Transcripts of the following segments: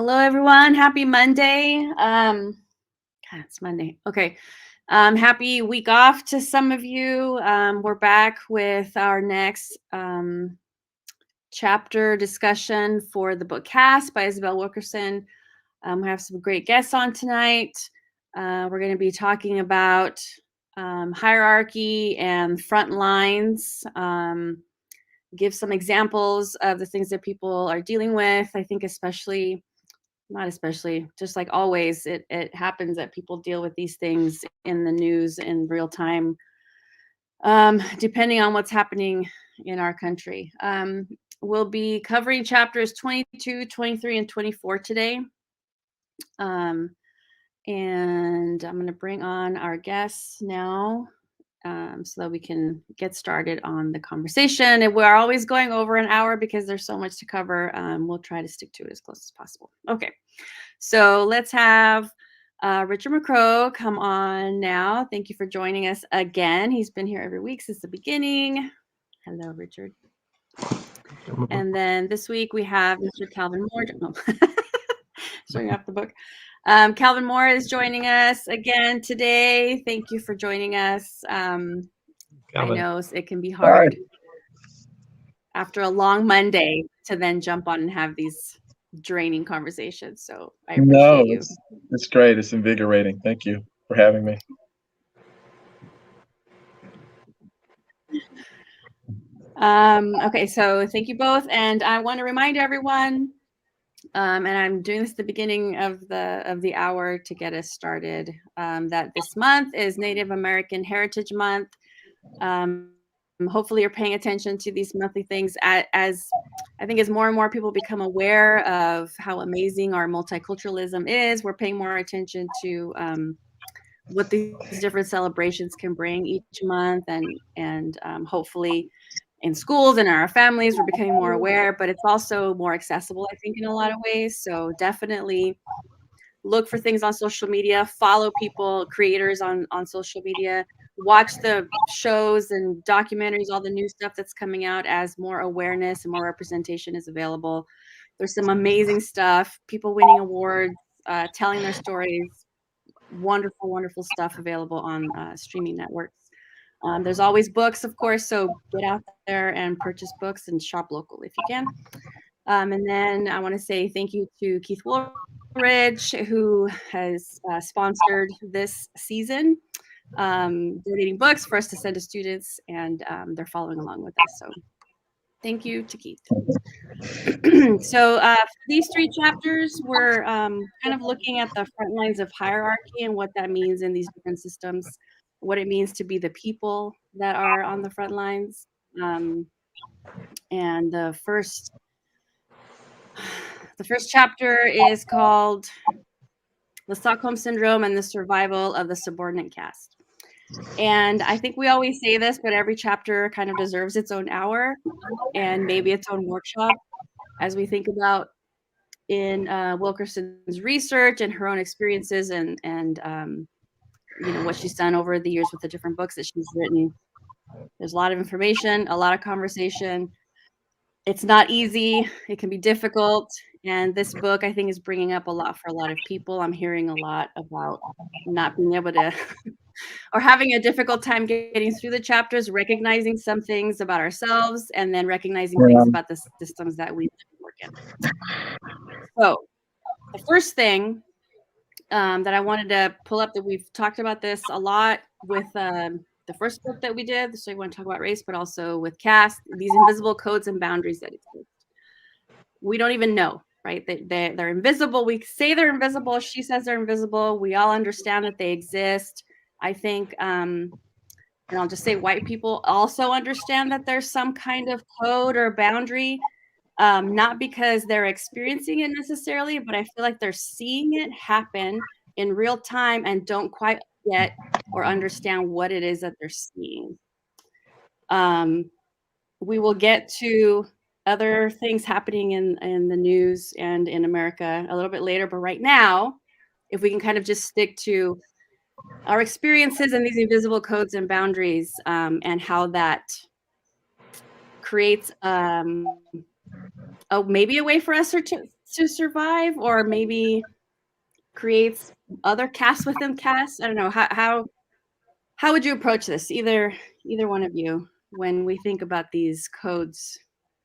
Hello, everyone. Happy Monday. God, it's Monday. Okay. Happy week off to some of you. We're back with our next chapter discussion for the book Caste by Isabel Wilkerson. We have some great guests on tonight. We're going to be talking about hierarchy and front lines. Give some examples of the things that people are dealing with. I think not especially, just like always, it happens that people deal with these things in the news in real time, depending on what's happening in our country. We'll be covering chapters 22, 23, and 24 today. And I'm going to bring on our guests now so that we can get started on the conversation. And we're always going over an hour because there's so much to cover. We'll try to stick to it as close as possible. Okay, so let's have Richard McCrow come on now. Thank you for joining us again. He's been here every week since the beginning. Hello, Richard. And then this week we have Mr. Calvin Moore. Showing off the book. Calvin Moore is joining us again today. Thank you for joining us. I know it can be hard after a long Monday to then jump on and have these draining conversations. So I appreciate you. It's great. It's invigorating. Thank you for having me. Okay, so thank you both. And I want to remind everyone, and I'm doing this at the beginning of the hour to get us started, that this month is Native American Heritage Month. Hopefully you're paying attention to these monthly things as I think as more and more people become aware of how amazing our multiculturalism is. We're paying more attention to what these different celebrations can bring each month, and hopefully in schools and in our families, we're becoming more aware, but it's also more accessible, I think, in a lot of ways. So definitely look for things on social media, follow people, creators on social media, watch the shows and documentaries, all the new stuff that's coming out as more awareness and more representation is available. There's some amazing stuff, people winning awards, telling their stories, wonderful, wonderful stuff available on streaming networks. There's always books, of course, so get out there and purchase books and shop local if you can. And then I want to say thank you to Keith Woolridge, who has sponsored this season, donating books for us to send to students, and they're following along with us. So thank you to Keith. So for these three chapters, we're kind of looking at the front lines of hierarchy and what that means in these different systems, what it means to be the people that are on the front lines. And the first chapter is called The Stockholm Syndrome and the Survival of the Subordinate Caste. And I think we always say this, but every chapter kind of deserves its own hour and maybe its own workshop as we think about in Wilkerson's research and her own experiences and what she's done over the years with the different books that she's written. There's a lot of information, a lot of conversation. It's not easy. It can be difficult. And this book, I think, is bringing up a lot for a lot of people. I'm hearing a lot about not being able to or having a difficult time getting through the chapters, recognizing some things about ourselves, and then recognizing things about the systems that we work in. So the first thing that I wanted to pull up, that we've talked about this a lot with the first book that we did, so I want to talk about race, but also with caste, these invisible codes and boundaries that exist. We don't even know, right? They're invisible. We say they're invisible. She says they're invisible. We all understand that they exist. I think, and I'll just say white people also understand that there's some kind of code or boundary, not because they're experiencing it necessarily, but I feel like they're seeing it happen in real time and don't quite get or understand what it is that they're seeing. We will get to other things happening in the news and in America a little bit later, but right now, if we can kind of just stick to our experiences and these invisible codes and boundaries, and how that creates maybe a way for us to to survive, or maybe creates other castes within castes? I don't know. How would you approach this, either one of you, when we think about these codes,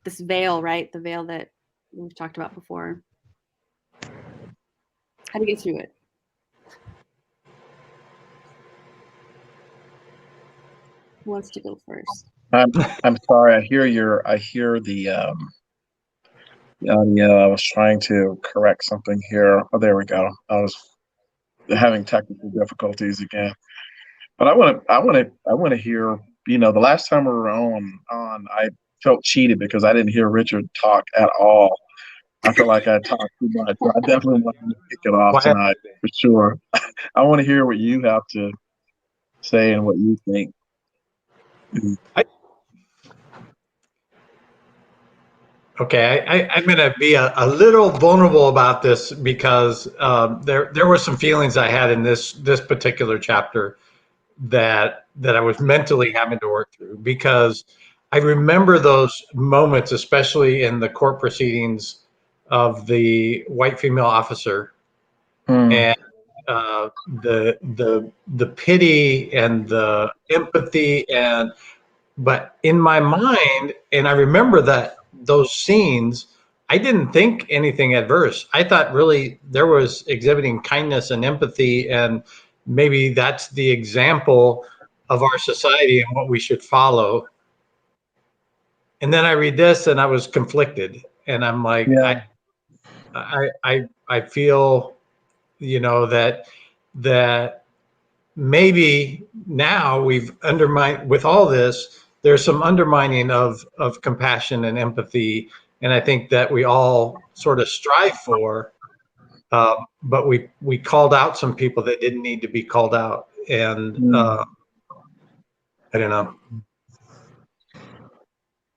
this veil, right? The veil that we've talked about before. How do you get through it? Who wants to go first? I'm sorry. I hear the audio. I was trying to correct something here. Oh, there we go. I was having technical difficulties again. But I want to hear. The last time we were on, I felt cheated because I didn't hear Richard talk at all. I feel like I talked too much. So I definitely want to kick it off tonight for sure. I want to hear what you have to say and what you think. Okay, I'm going to be a little vulnerable about this because there were some feelings I had in this particular chapter that I was mentally having to work through, because I remember those moments, especially in the court proceedings of the white female officer, and the pity and the empathy, but in my mind, and I remember that those scenes, I didn't think anything adverse. I thought really there was exhibiting kindness and empathy, and maybe that's the example of our society and what we should follow. And then I read this and I was conflicted, and I'm like, yeah. I feel, that maybe now we've undermined with all this. There's some undermining of compassion and empathy, and I think that we all sort of strive for. But we called out some people that didn't need to be called out, and I don't know.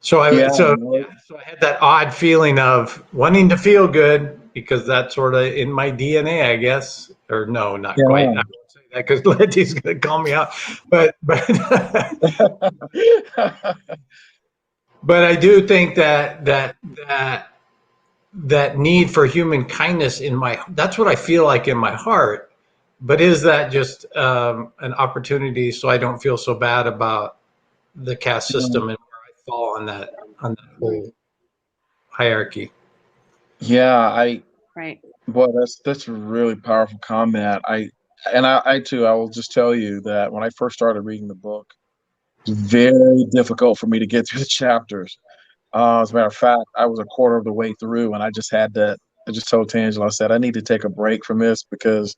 So I had that odd feeling of wanting to feel good, because that's sort of in my DNA, I guess. Or no, not quite. I won't say that because Letty's going to call me out. But but I do think that need for human kindness that's what I feel like in my heart. But is that just an opportunity so I don't feel so bad about the caste system and where I fall on that whole hierarchy? Yeah, right. Boy, that's a really powerful comment. I too, I will just tell you that when I first started reading the book, it was very difficult for me to get through the chapters. As a matter of fact, I was a quarter of the way through, and I just told Tangela, I said, I need to take a break from this because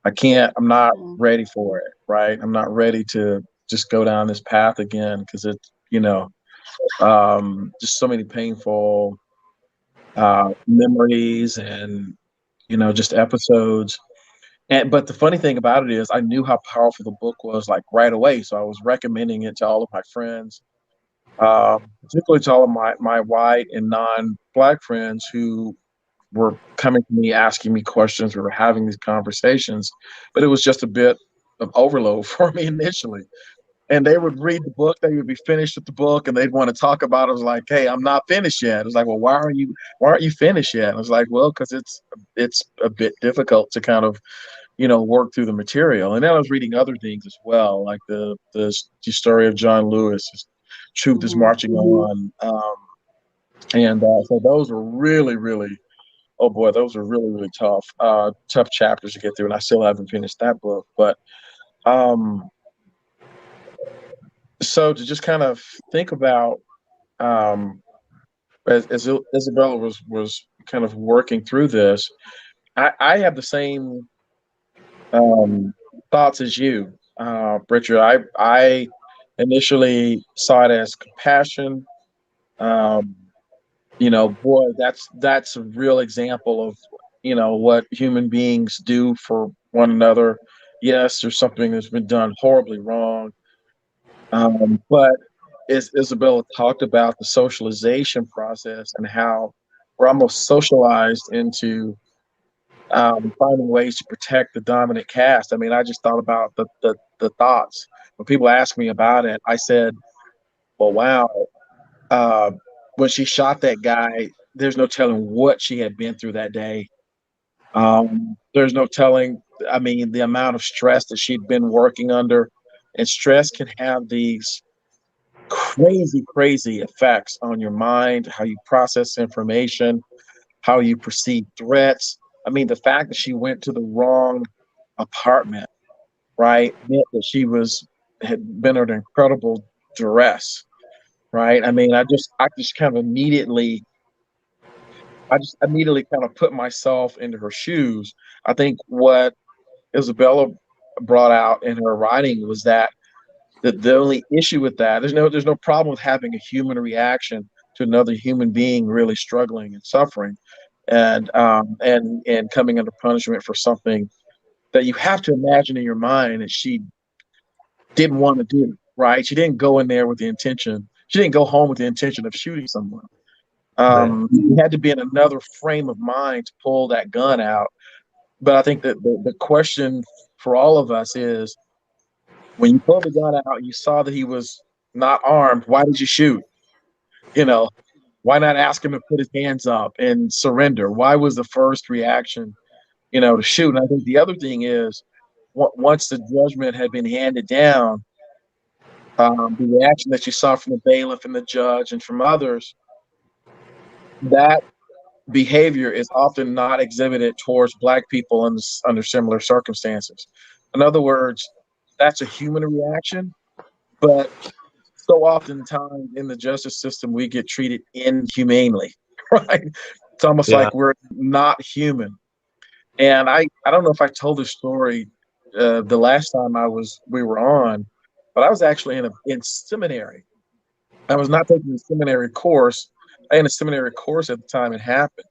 I'm not ready for it, right? I'm not ready to just go down this path again, because it's, just so many painful memories and, just episodes. But the funny thing about it is I knew how powerful the book was, like, right away. So I was recommending it to all of my friends, particularly to all of my white and non-Black friends who were coming to me, asking me questions. We were having these conversations, but it was just a bit of overload for me initially. And they would read the book, they would be finished with the book, and they'd want to talk about it. I was like, hey, I'm not finished yet. It was like, well, why aren't you finished yet? And I was like, well, because it's a bit difficult to kind of, work through the material. And then I was reading other things as well, like the story of John Lewis, Truth is Marching On. So those were really, really, oh boy, those were really, really tough chapters to get through. And I still haven't finished that book. But so to just kind of think about, as Isabella was kind of working through this, I have the same thoughts as you, Richard. I initially saw it as compassion. Boy, that's a real example of, what human beings do for one another. Yes, there's something that's been done horribly wrong. But as Isabella talked about the socialization process and how we're almost socialized into finding ways to protect the dominant caste. I mean, I just thought about the thoughts. When people asked me about it, I said, well, wow, when she shot that guy, there's no telling what she had been through that day. There's no telling, I mean, the amount of stress that she'd been working under. And stress can have these crazy, crazy effects on your mind, how you process information, how you perceive threats. I mean, the fact that she went to the wrong apartment, right, meant that had been under incredible duress, right? I mean, I just immediately kind of put myself into her shoes. I think what Isabella brought out in her writing was that the only issue with that, there's no problem with having a human reaction to another human being really struggling and suffering, and coming under punishment for something that you have to imagine in your mind that she didn't want to do. Right? She didn't go in there with the intention. She didn't go home with the intention of shooting someone. Right. You had to be in another frame of mind to pull that gun out. But I think that the question for all of us is, when you pulled the gun out, you saw that he was not armed. Why did you shoot? You know, why not ask him to put his hands up and surrender? Why was the first reaction, to shoot? And I think the other thing is, once the judgment had been handed down, the reaction that you saw from the bailiff and the judge and from others, that behavior is often not exhibited towards Black people under similar circumstances. In other words, that's a human reaction, but so oftentimes in the justice system, we get treated inhumanely, right? It's almost like we're not human. And I don't know if I told this story the last time we were on, but I was actually in seminary. I was not taking a seminary course. I had a seminary course at the time it happened.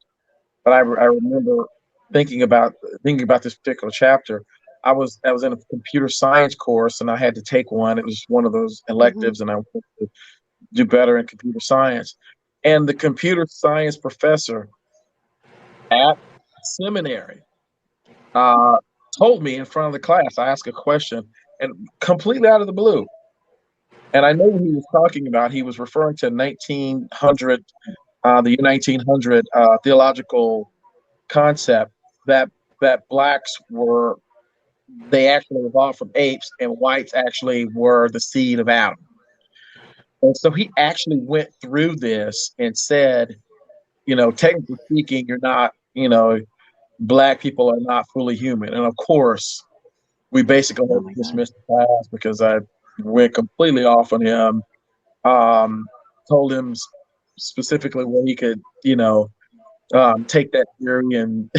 But I remember thinking about this particular chapter. I was in a computer science course, and I had to take one. It was one of those electives, and I wanted to do better in computer science. And the computer science professor at seminary told me in front of the class. I asked a question, and completely out of the blue. And I know what he was talking about. He was referring to 1900, the year 1900 theological concept that Blacks they actually evolved from apes, and whites actually were the seed of Adam. And so he actually went through this and said, technically speaking, you're not, Black people are not fully human. And of course, we basically had to dismiss the class because I went completely off on him. Told him specifically where he could, take that theory, and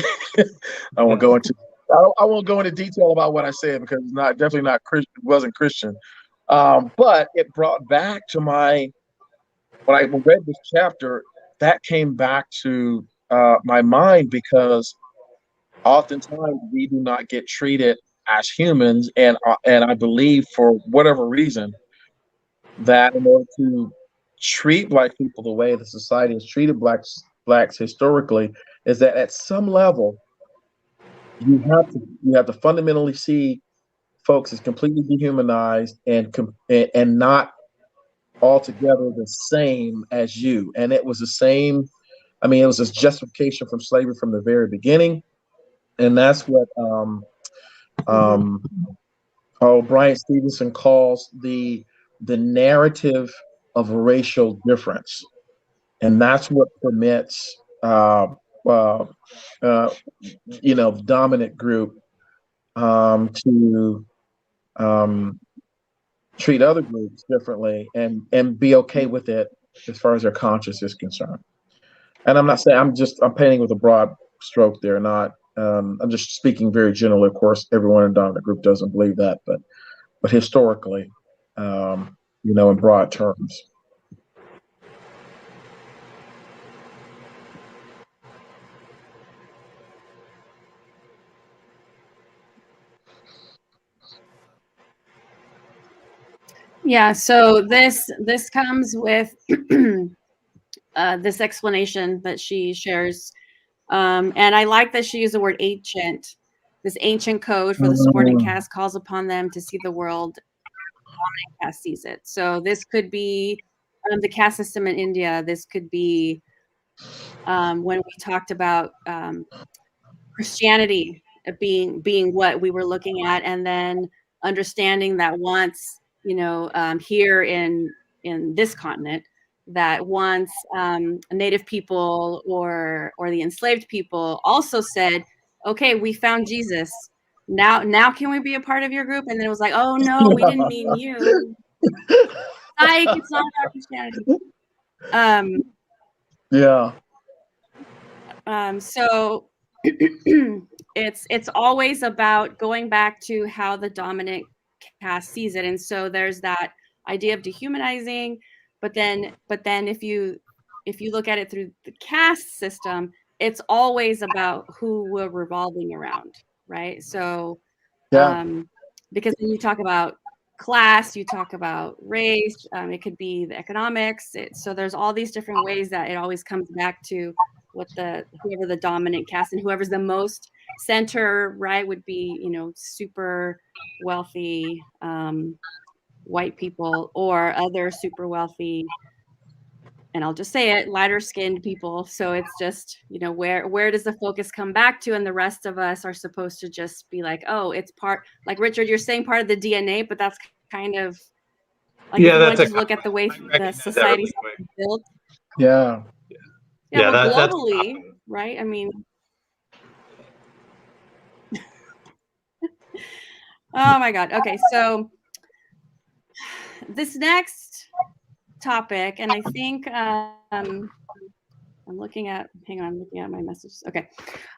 I won't go into detail about what I said because it's definitely not Christian. It wasn't Christian. But it brought back to when I read this chapter, that came back to my mind, because oftentimes we do not get treated as humans, and I believe for whatever reason that in order to treat Black people the way the society has treated blacks historically, is that at some level you have to fundamentally see folks as completely dehumanized and not altogether the same as you. And it was the same. I mean, it was this justification from slavery from the very beginning, and that's what Brian Stevenson calls the narrative of racial difference, and that's what permits dominant group to treat other groups differently and be okay with it as far as their conscience is concerned. And I'm not saying, I'm painting with a broad stroke there, not I'm just speaking very generally. Of course, everyone in dominant group doesn't believe that, but historically, in broad terms. Yeah, so this comes with this explanation that she shares, and I like that she used the word ancient. This ancient code for the subordinate caste calls upon them to see the world dominant caste sees it. So this could be the caste system in India. This could be when we talked about Christianity being what we were looking at, and then understanding that once, here in this continent, that once Native people or the enslaved people also said, okay, we found Jesus. Now can we be a part of your group? And then it was like, oh no, we didn't mean you. Psych, it's not about Christianity. Yeah. So it's always about going back to how the dominant caste sees it. And so there's that idea of dehumanizing, but then if you look at it through the caste system, it's always about who we're revolving around, right? So Yeah. because when you talk about class, you talk about race, it could be the economics. So there's all these different ways that it always comes back to what whoever the dominant caste, and whoever's the most center, right, would be, super wealthy white people, or other super wealthy, and I'll just say it, lighter skinned people. So it's just, where does the focus come back to? And the rest of us are supposed to just be like, oh, it's part, like Richard, you're saying part of the DNA, but that's kind of like, if you want to just look at the way the society's built. Yeah. Yeah, but globally, right? I mean, oh my God. Okay, so this next topic, and I think I'm looking at my messages. Okay.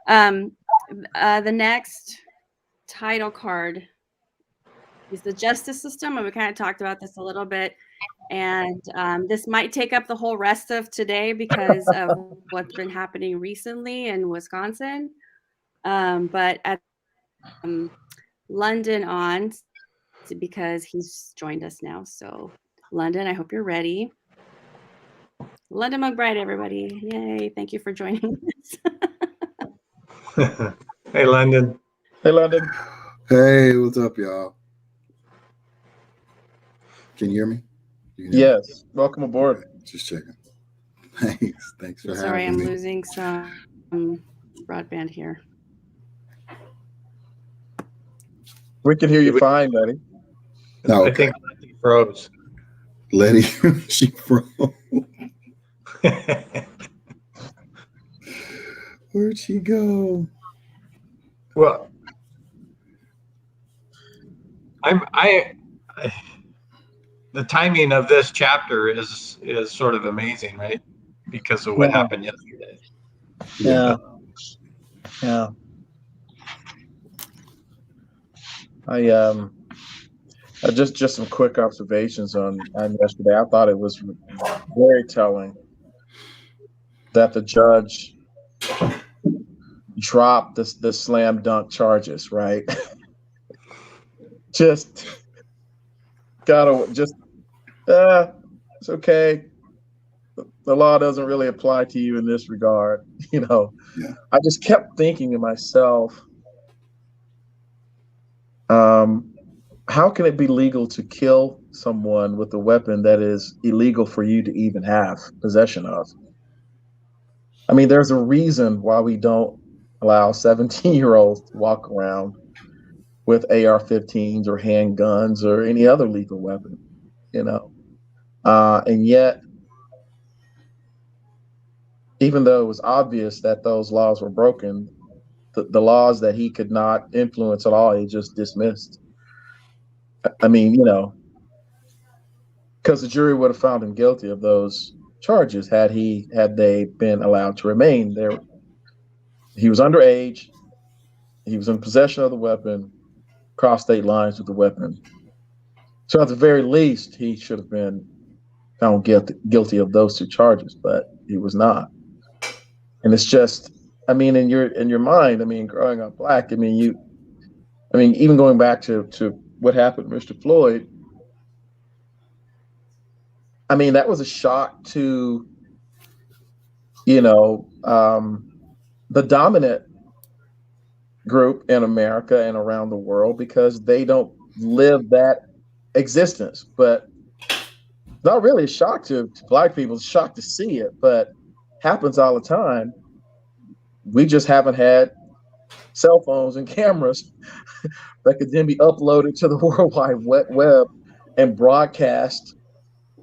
The next title card is the justice system, and we kind of talked about this a little bit. And this might take up the whole rest of today because of what's been happening recently in Wisconsin. But at London on, because he's joined us now. So London, I hope you're ready. London McBride, everybody. Yay. Thank you for joining us. Hey, London. Hey, London. Hey, what's up, y'all? Can you hear me? Yes. Welcome aboard. Okay, just checking. Thanks for having me. Sorry, I'm losing some broadband here. We can hear you fine, Letty. No, okay. I think Letty froze. Letty, she froze. Where'd she go? Well, the timing of this chapter is sort of amazing, right? Because of what happened yesterday. Yeah. Yeah. I just some quick observations on yesterday. I thought it was very telling that the judge dropped the slam dunk charges, right? It's okay. The law doesn't really apply to you in this regard. Yeah. I just kept thinking to myself, how can it be legal to kill someone with a weapon that is illegal for you to even have possession of? I mean, there's a reason why we don't allow 17-year-olds to walk around with AR-15s or handguns or any other lethal weapon, and yet, even though it was obvious that those laws were broken, the laws that he could not influence at all, he just dismissed. I mean, because the jury would have found him guilty of those charges had they been allowed to remain there. He was underage. He was in possession of the weapon, crossed state lines with the weapon. So at the very least, he should have been found guilty of those two charges, but he was not. And it's just, I mean, in your mind, I mean, growing up Black, I mean, even going back to what happened to Mr. Floyd, I mean, that was a shock to, the dominant group in America and around the world, because they don't live that existence. But not really a shock to Black people, it's a shock to see it. But happens all the time. We just haven't had cell phones and cameras that could then be uploaded to the World Wide Web and broadcast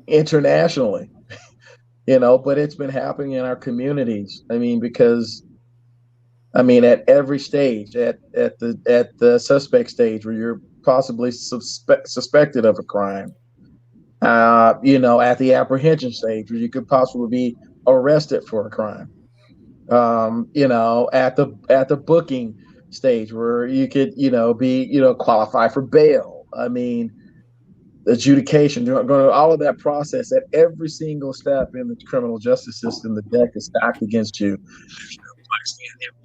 internationally. But it's been happening in our communities. I mean, because at every stage, at the suspect stage where you're possibly suspected of a crime, at the apprehension stage where you could possibly be arrested for a crime, at the booking stage where you could, be, qualify for bail. I mean, adjudication, going all of that process at every single step in the criminal justice system, the deck is stacked against you.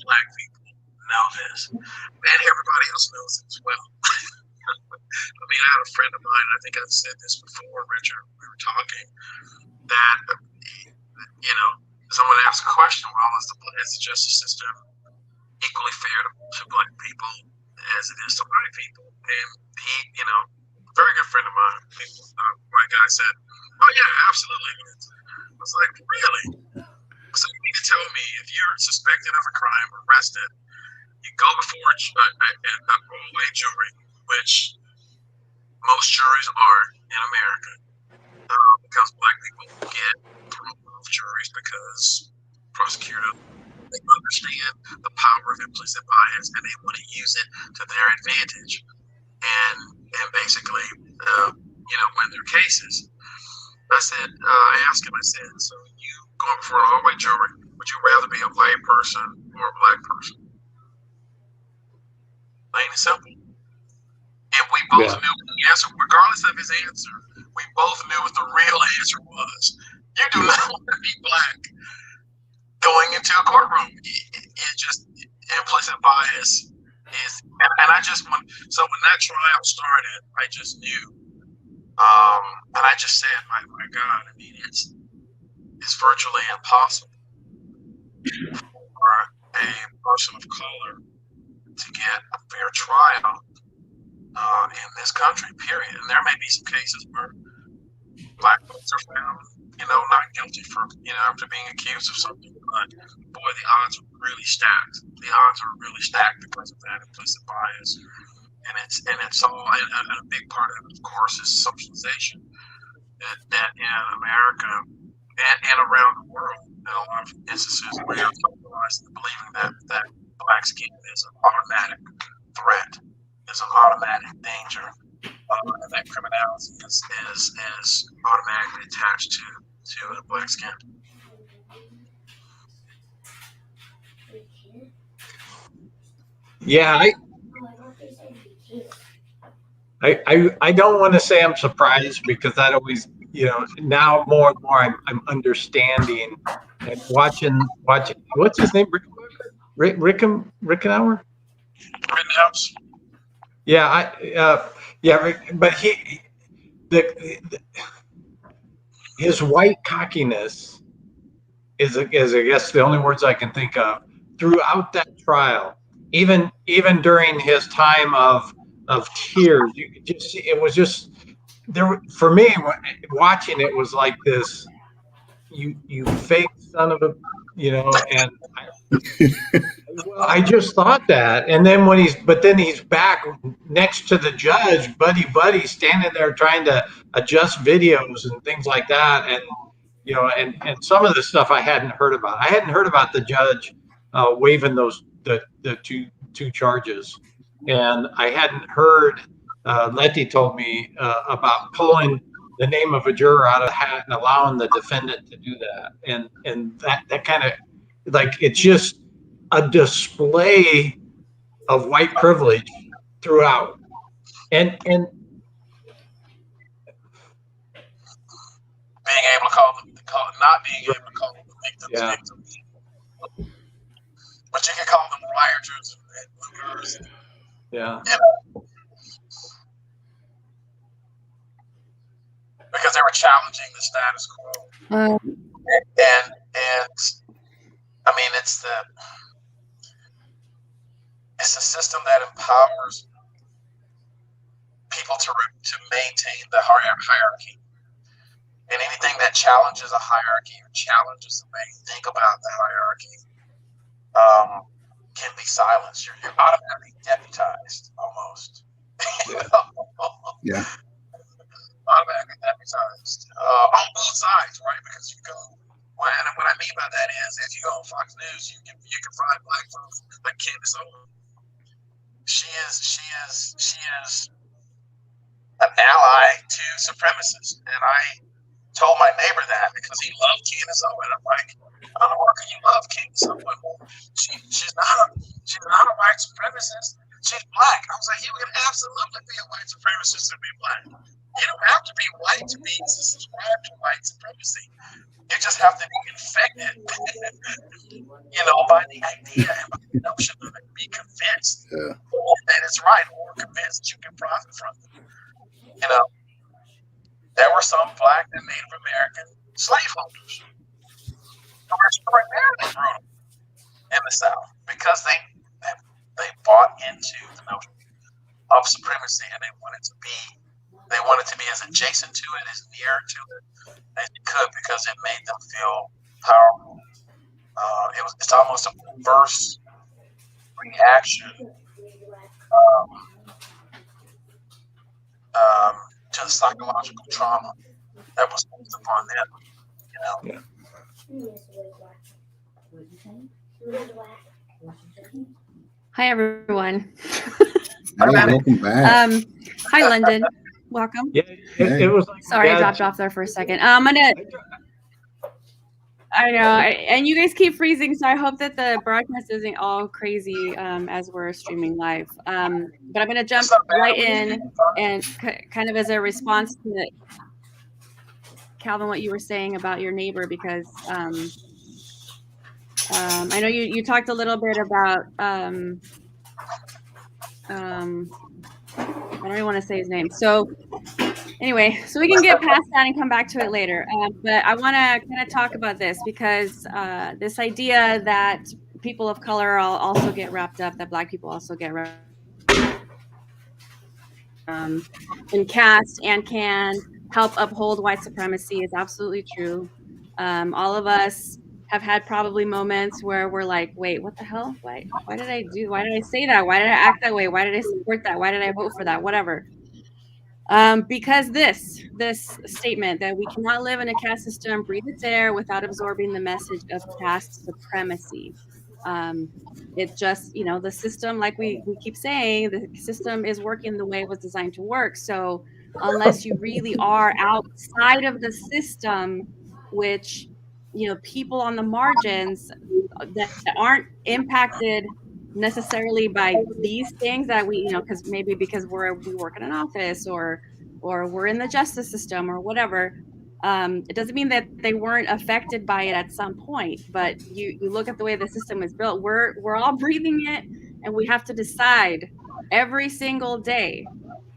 Black people know this, and everybody else knows it as well. I had a friend of mine, I think I've said this before, Richard, we were talking, that, someone asked a question, well, is the justice system equally fair to black people as it is to white people? And he, very good friend of mine, white guy, said, oh yeah, absolutely. I was like, really? So you mean to tell me if you're suspected of a crime, arrested, you go before an all-white jury, which most juries are in America, because black people get thrown off juries because prosecutors, they understand the power of implicit bias and they want to use it to their advantage and basically win their cases. I asked him, I said, so you going before an all-white jury, would you rather be a white person or a black person? Plain and simple. And we both knew the answer, regardless of his answer, we both knew what the real answer was. You do not want to be black going into a courtroom. It just, implicit bias is, and I just want, so when that trial started, I just knew, and I just said, my God, it's virtually impossible for a person of color to get a fair trial in this country, period. And there may be some cases where black folks are found, not guilty for, after being accused of something. But boy, the odds are really stacked. The odds are really stacked because of that implicit bias. And it's all, and a big part of it, of course, is socialization. That in America and around the world, in a lot of instances, we are socialized into believing that black skin is an automatic threat, is an automatic danger, and that criminality is automatically attached to the black skin. Yeah, I don't want to say I'm surprised because that always, now more and more I'm understanding and watching. What's his name? Rickenauer? Rittenhouse. Yeah, but his white cockiness is I guess the only words I can think of throughout that trial. Even during his time of tears, you could just see it was just there. For me, watching it was like this: you fake son of a, and I just thought that. And then then he's back next to the judge, buddy, standing there trying to adjust videos and things like that, and and some of the stuff I hadn't heard about. I hadn't heard about the judge waiving the two charges, and I hadn't heard. Letty told me about pulling the name of a juror out of the hat and allowing the defendant to do that, and that kind of it's just a display of white privilege throughout, and being able to call them, not being able to call them victims, but you can call them rioters and looters. Yeah. Because they were challenging the status quo. And it's a system that empowers people to maintain the hierarchy. And anything that challenges a hierarchy or challenges the way you think about the hierarchy can be silenced. You're automatically deputized almost. Yeah. Automatically deputized on both sides, right? Because you go, what I mean by that is, if you go on Fox News, you can find black folks like Candace Owens. She is an ally to supremacists, and I told my neighbor that because he loved Candace Owens. I'm like, I don't know why you love Candace Owens. She's not a white supremacist. She's black. I was like, you can absolutely be a white supremacist and be black. You don't have to be white to subscribe to white supremacy. You just have to be infected, by the idea and by the notion of it. Be convinced that it's right, or convinced you can profit from it. There were some black and Native American slaveholders who were extraordinarily brutal in the South because they bought into the notion of supremacy, and they wanted to be as adjacent to it, as near to it as they could, because it made them feel powerful. It's almost a perverse reaction to the psychological trauma that was placed upon them. Hi, everyone. Welcome back. Hi, London. Welcome. Yeah, it was like, Sorry, I dropped off there for a second. I know, and you guys keep freezing, so I hope that the broadcast isn't all crazy as we're streaming live. But I'm going to jump right in and kind of as a response to Calvin, what you were saying about your neighbor, because I know you talked a little bit about I don't even want to say his name. So anyway, so we can get past that and come back to it later. But I want to kind of talk about this because this idea that people of color also get wrapped up, that Black people also get wrapped in caste and can help uphold white supremacy is absolutely true. All of us have had probably moments where we're like, wait, what the hell? Why did I say that? Why did I act that way? Why did I support that? Why did I vote for that? Whatever. Because this statement that we cannot live in a caste system, breathe its air without absorbing the message of caste supremacy. It just, the system, like we keep saying, the system is working the way it was designed to work. So unless you really are outside of the system, which, people on the margins that aren't impacted necessarily by these things that we, because we work in an office or we're in the justice system or whatever. It doesn't mean that they weren't affected by it at some point, but you look at the way the system is built, we're all breathing it, and we have to decide every single day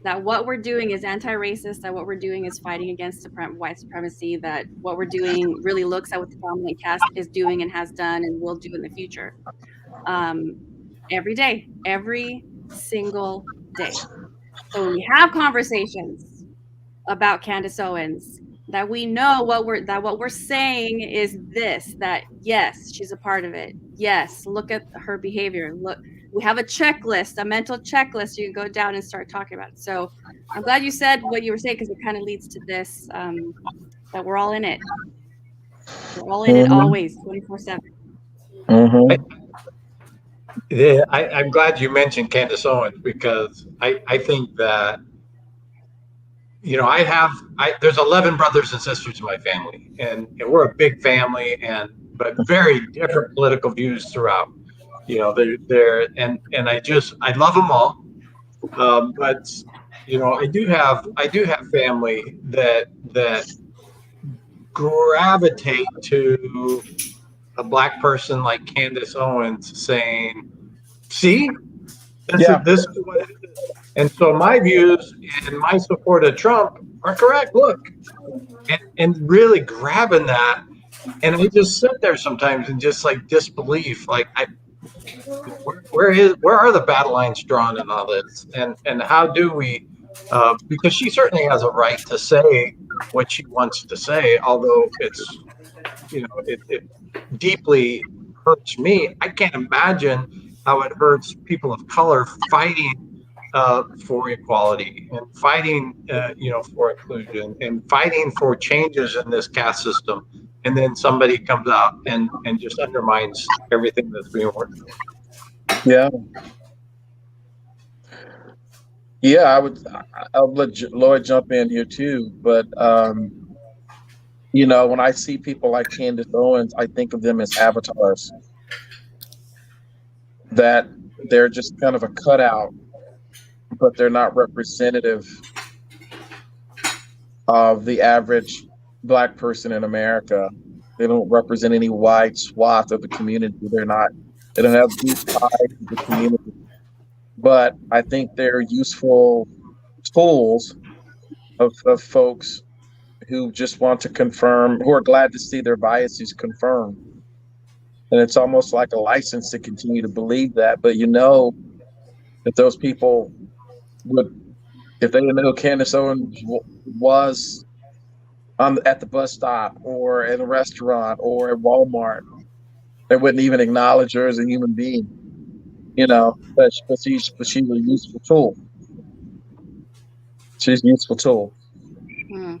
that what we're doing is anti-racist, that what we're doing is fighting against white supremacy, that what we're doing really looks at what the dominant caste is doing and has done and will do in the future. Every day, every single day. So when we have conversations about Candace Owens, that we know what we're saying is this, that yes, she's a part of it. Yes, look at her behavior. Look, we have a checklist, a mental checklist. You can go down and start talking about it. So I'm glad you said what you were saying, because it kind of leads to this, that we're all in it. We're all in it always, 24/7. Yeah, I'm glad you mentioned Candace Owens, because I think that, there's 11 brothers and sisters in my family, and we're a big family, but very different political views throughout. They're and I love them all, but I do have family that gravitate to a Black person like Candace Owens saying, "See, this is what it is." And so my views and my support of Trump are correct. Look, and really grabbing that, and I just sit there sometimes in just like disbelief, like where are the battle lines drawn in all this, and how do we because she certainly has a right to say what she wants to say, although it's, it deeply hurts me. I can't imagine how it hurts people of color fighting for equality and fighting, for inclusion and fighting for changes in this caste system. And then somebody comes out and just undermines everything that's being worked for. Yeah. Yeah, I'll let Lloyd jump in here too. But, when I see people like Candace Owens, I think of them as avatars, that they're just kind of a cutout, but they're not representative of the average Black person in America. They don't represent any wide swath of the community. They don't have deep ties to the community. But I think they're useful tools of folks who just want to confirm, who are glad to see their biases confirmed. And it's almost like a license to continue to believe that. But that those people would, if they didn't know who Candace Owens was at the bus stop or at a restaurant or at Walmart, they wouldn't even acknowledge her as a human being. But she's a useful tool. She's a useful tool. Hmm.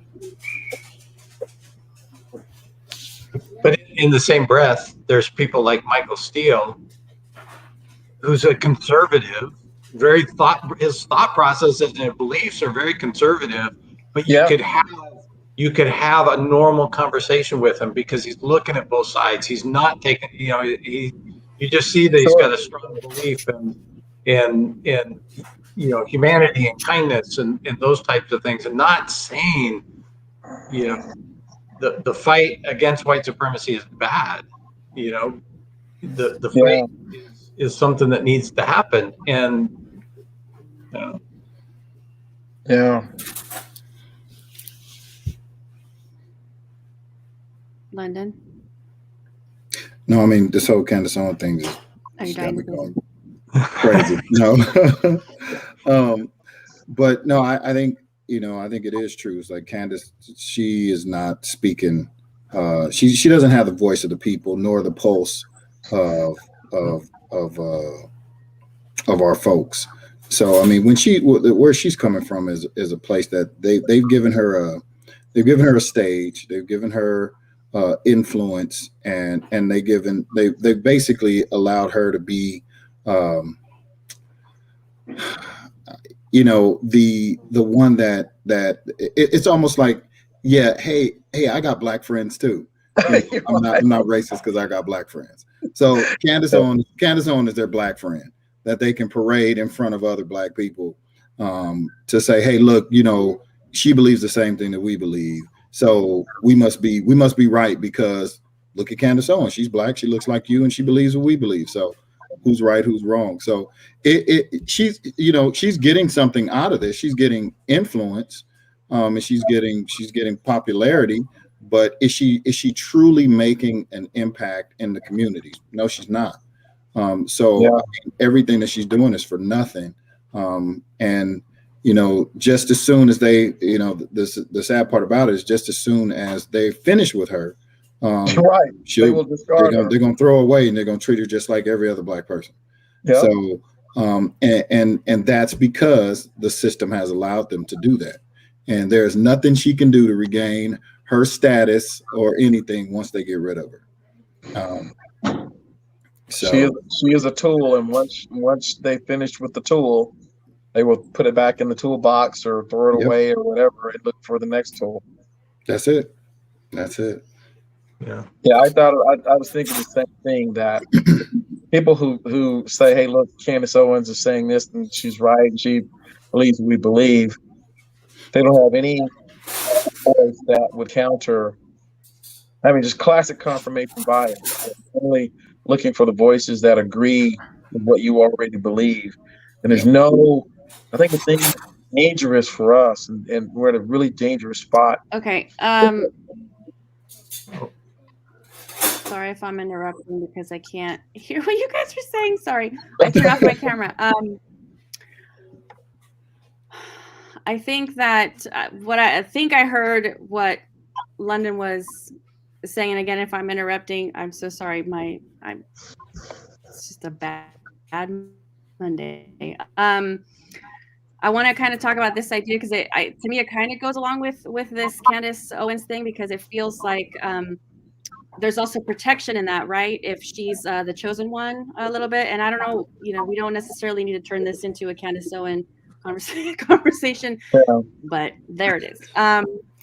But in the same breath, there's people like Michael Steele, who's a conservative, his thought process and his beliefs are very conservative, but you could have a normal conversation with him because he's looking at both sides. He's not taking, you just see that he's got a strong belief in humanity and kindness and those types of things, and not saying, the fight against white supremacy is bad. The fight is something that needs to happen. And London? No, I mean, this whole Candace Owens thing just got me going crazy. No. But no, I think, I think it is true. It's like Candace, she is not speaking. She doesn't have the voice of the people, nor the pulse of our folks. So, I mean, where she's coming from is a place that they've given her a stage, they've given her influence, and they basically allowed her to be, the one that it's almost like, hey, I got Black friends too. I'm not racist because I got Black friends. So Candace Owens is their Black friend that they can parade in front of other Black people to say, hey, look, she believes the same thing that we believe. So we must be right because look at Candace Owens. She's Black. She looks like you, and she believes what we believe. So who's right? Who's wrong? So she's getting something out of this. She's getting influence, and she's getting popularity. But is she truly making an impact in the community? No, she's not. Everything that she's doing is for nothing. And just as soon as they, the sad part about it is just as soon as they finish with her, right, they will discard her. They're going to throw her away, and they're going to treat her just like every other Black person. Yep. So, and that's because the system has allowed them to do that. And there's nothing she can do to regain her status or anything once they get rid of her. So she is a tool, and once they finish with the tool, they will put it back in the toolbox or throw it away or whatever and look for the next tool. That's it. Yeah, I was thinking the same thing, that people who say, hey, look, Candace Owens is saying this and she's right and she believes we believe, they don't have any voice that would counter. I mean, just classic confirmation bias. Only looking for the voices that agree with what you already believe. And there's I think the thing is dangerous for us, and we're at a really dangerous spot. Okay. Sorry if I'm interrupting because I can't hear what you guys are saying. Sorry. I turned off my camera. I think that I think I heard what London was saying, and again, if I'm interrupting, I'm so sorry. It's just a bad Monday. I want to kind of talk about this idea because to me it kind of goes along with this Candace Owens thing, because it feels like there's also protection in that, right? If she's the chosen one a little bit, and I don't know, we don't necessarily need to turn this into a Candace Owens conversation, Yeah. but there it is.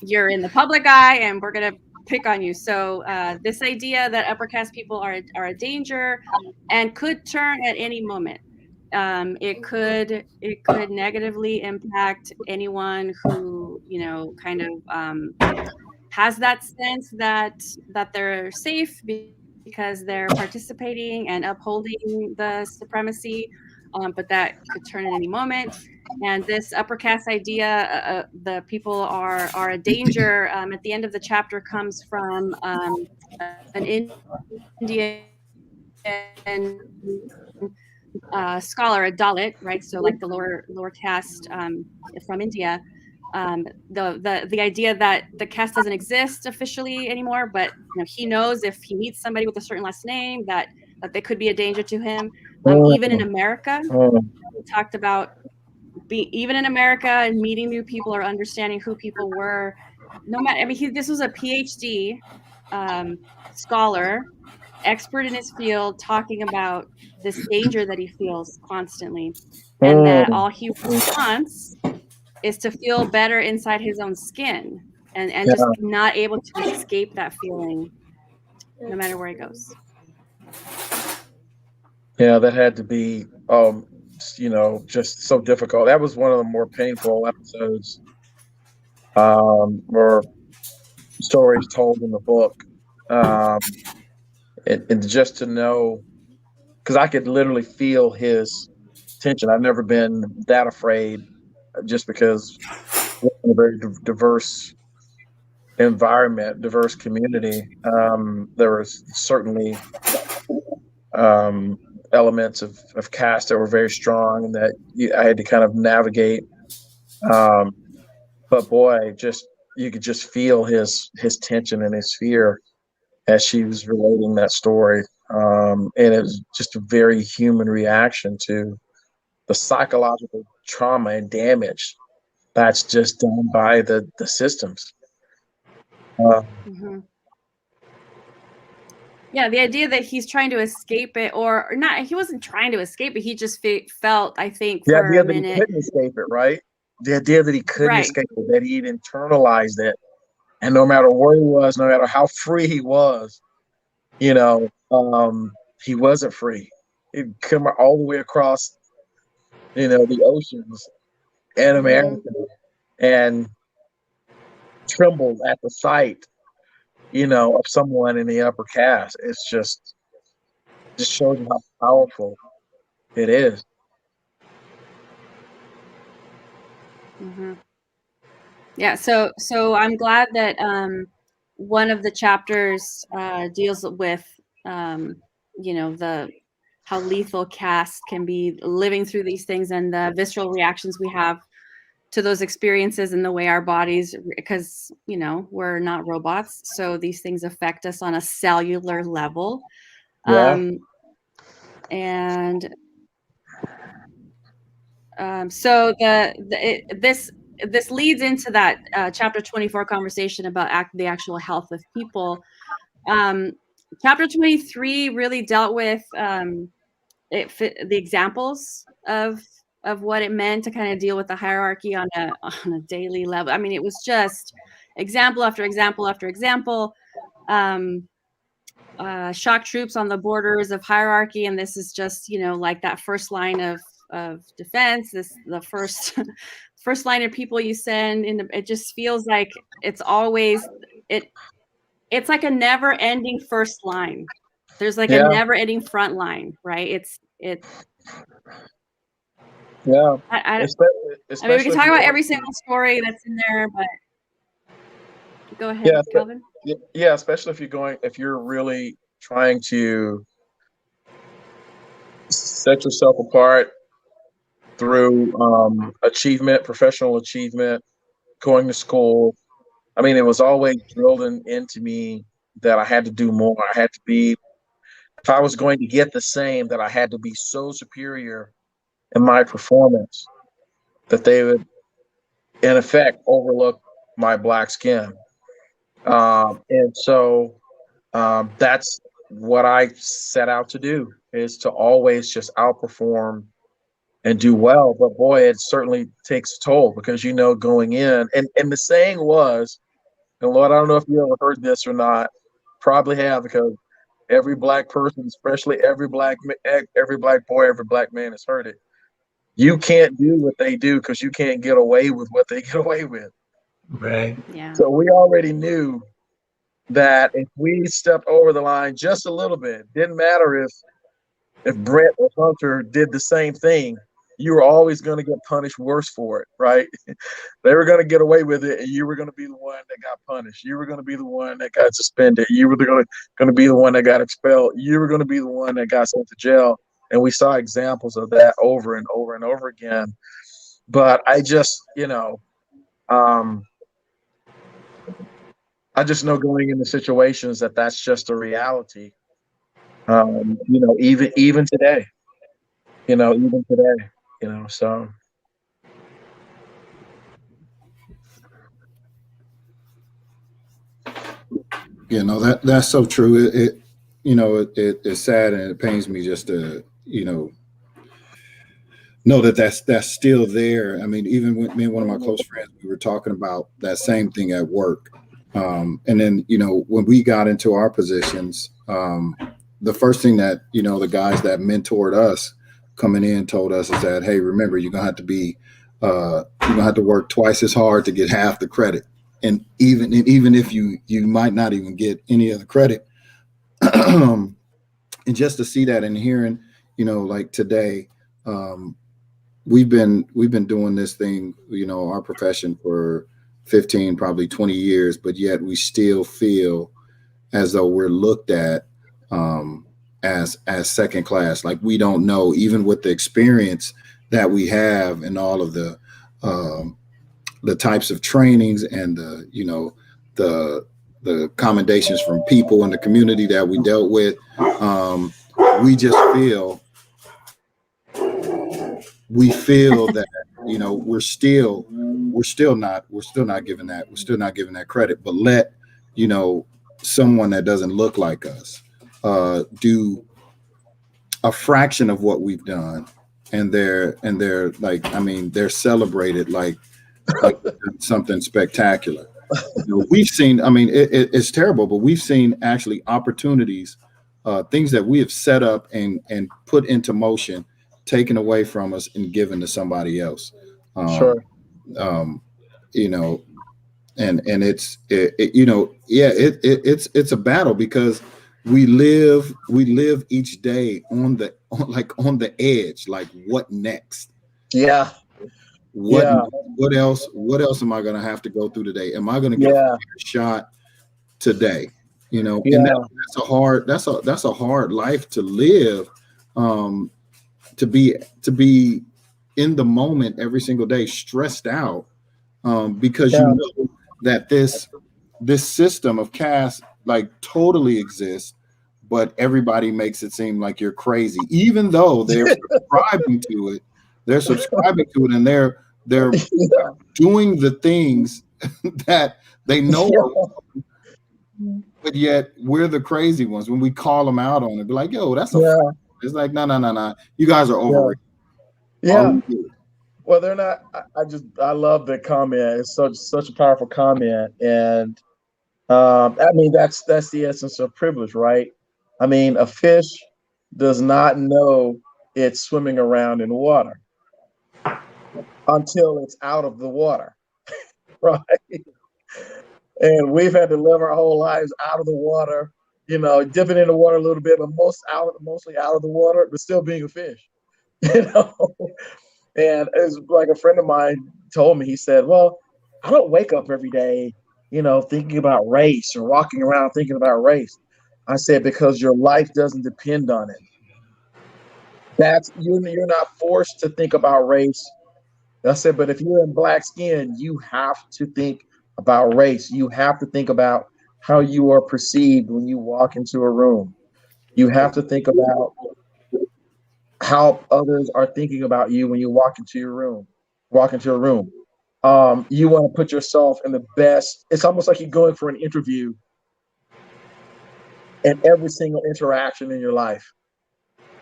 You're in the public eye, and we're gonna pick on you. So this idea that upper caste people are a danger and could turn at any moment. It could negatively impact anyone who kind of has that sense that they're safe because they're participating and upholding the supremacy, but that could turn at any moment. And this upper caste idea, the people are a danger, at the end of the chapter comes from an Indian scholar, a Dalit, right? So like the lower caste from India. The idea that the caste doesn't exist officially anymore, but he knows if he meets somebody with a certain last name that they could be a danger to him. Even in America, we talked about even in America and meeting new people or understanding who people were. No matter, I mean, this was a PhD scholar, expert in his field, talking about this danger that he feels constantly, and that all he wants is to feel better inside his own skin, and just not able to escape that feeling no matter where he goes. Yeah, that had to be just so difficult. That was one of the more painful episodes or stories told in the book. And just to know, because I could literally feel his tension. I've never been that afraid, just because we're in a very diverse environment, diverse community. There was certainly elements of caste that were very strong and that I had to kind of navigate. But boy, you could just feel his tension and his fear as she was relating that story. And it was just a very human reaction to the psychological trauma and damage that's just done by the systems. Yeah, the idea that he's trying to escape it, or not, he wasn't trying to escape it. He just felt, I think, the for idea a that minute. he couldn't escape it, right? The idea that he couldn't escape it, that he'd internalized it, and no matter where he was, no matter how free he was, he wasn't free. He'd come all the way across, the oceans and America, and trembled at the sight, of someone in the upper caste. It's just shows you how powerful it is. Yeah, so I'm glad that one of the chapters deals with how lethal caste can be living through these things and the visceral reactions we have to those experiences and the way our bodies, because we're not robots, so these things affect us on a cellular level. And so this leads into that chapter 24 conversation about the actual health of people. Chapter 23 really dealt with the examples of what it meant to kind of deal with the hierarchy on a daily level. I mean, it was just example after example after example. Shock troops on the borders of hierarchy, and this is just like that first line of defense. The first line of people you send in. It just feels like it's always it's like a never-ending first line. There's like a never-ending front line, right? Yeah. I mean, we can talk about every single story that's in there, but go ahead, Calvin. Yeah, especially if you're really trying to set yourself apart through achievement, professional achievement, going to school. I mean, it was always drilled into me that I had to do more. I had to be, if I was going to get the same, that I had to be so superior in my performance that they would, in effect, overlook my black skin. And so that's what I set out to do, is to always just outperform and do well. But boy, it certainly takes a toll, because, going in, and the saying was, and Lord, I don't know if you ever heard this or not, probably have, because every black person, especially every black boy, every black man has heard it. You can't do what they do because you can't get away with what they get away with. Right. Yeah. So we already knew that if we stepped over the line just a little bit, didn't matter if Brett or Hunter did the same thing, you were always going to get punished worse for it, right? They were going to get away with it, and you were going to be the one that got punished. You were going to be the one that got suspended. You were going to be the one that got expelled. You were going to be the one that got sent to jail. And we saw examples of that over and over and over again. But I just, I just know going into situations that's just a reality. Even today, so. That's so true. It's sad, and it pains me just to, know that that's still there. I mean, even with me and one of my close friends, we were talking about that same thing at work. And then, when we got into our positions, the first thing that, the guys that mentored us coming in told us is that, hey, remember, you're going to have to work twice as hard to get half the credit. And even if you might not even get any of the credit, and just to see that and hearing, like today, we've been doing this thing, our profession for 15, probably 20 years, but yet we still feel as though we're looked at as second class. Like we don't know, even with the experience that we have and all of the types of trainings and the commendations from people in the community that we dealt with. We just feel that, we're still not given that credit, but let, someone that doesn't look like us, do a fraction of what we've done. And they're like, they're celebrated like something spectacular. We've seen, it's terrible, but we've seen actually opportunities, things that we have set up and put into motion, taken away from us and given to somebody else. Sure. And it's it's a battle, because we live each day on the edge, like what next? Yeah. What else am I going to have to go through today? Am I going to get a shot today? And that's a hard life to live, to be in the moment every single day, stressed out, because you know that this system of caste like totally exists, but everybody makes it seem like you're crazy, even though they're subscribing to it. They're subscribing to it, and they're doing the things that they know are wrong, but yet we're the crazy ones when we call them out on it. Be like, yo, that's it's like, no. You guys are overrated. Yeah. Well, they're not. I love the comment. It's such a powerful comment, and that's the essence of privilege, right? A fish does not know it's swimming around in water until it's out of the water, right? And we've had to live our whole lives out of the water, dipping in the water a little bit, but mostly out of the water, but still being a fish, And it's like a friend of mine told me, he said, well, I don't wake up every day, thinking about race or walking around thinking about race. I said, because your life doesn't depend on it. That's you're not forced to think about race. I said, but if you're in black skin, you have to think about race. You have to think about how you are perceived when you walk into a room. You have to think about how others are thinking about you when you walk into your room. Walk into a room. You want to put yourself in the best. It's almost like you're going for an interview in every single interaction in your life.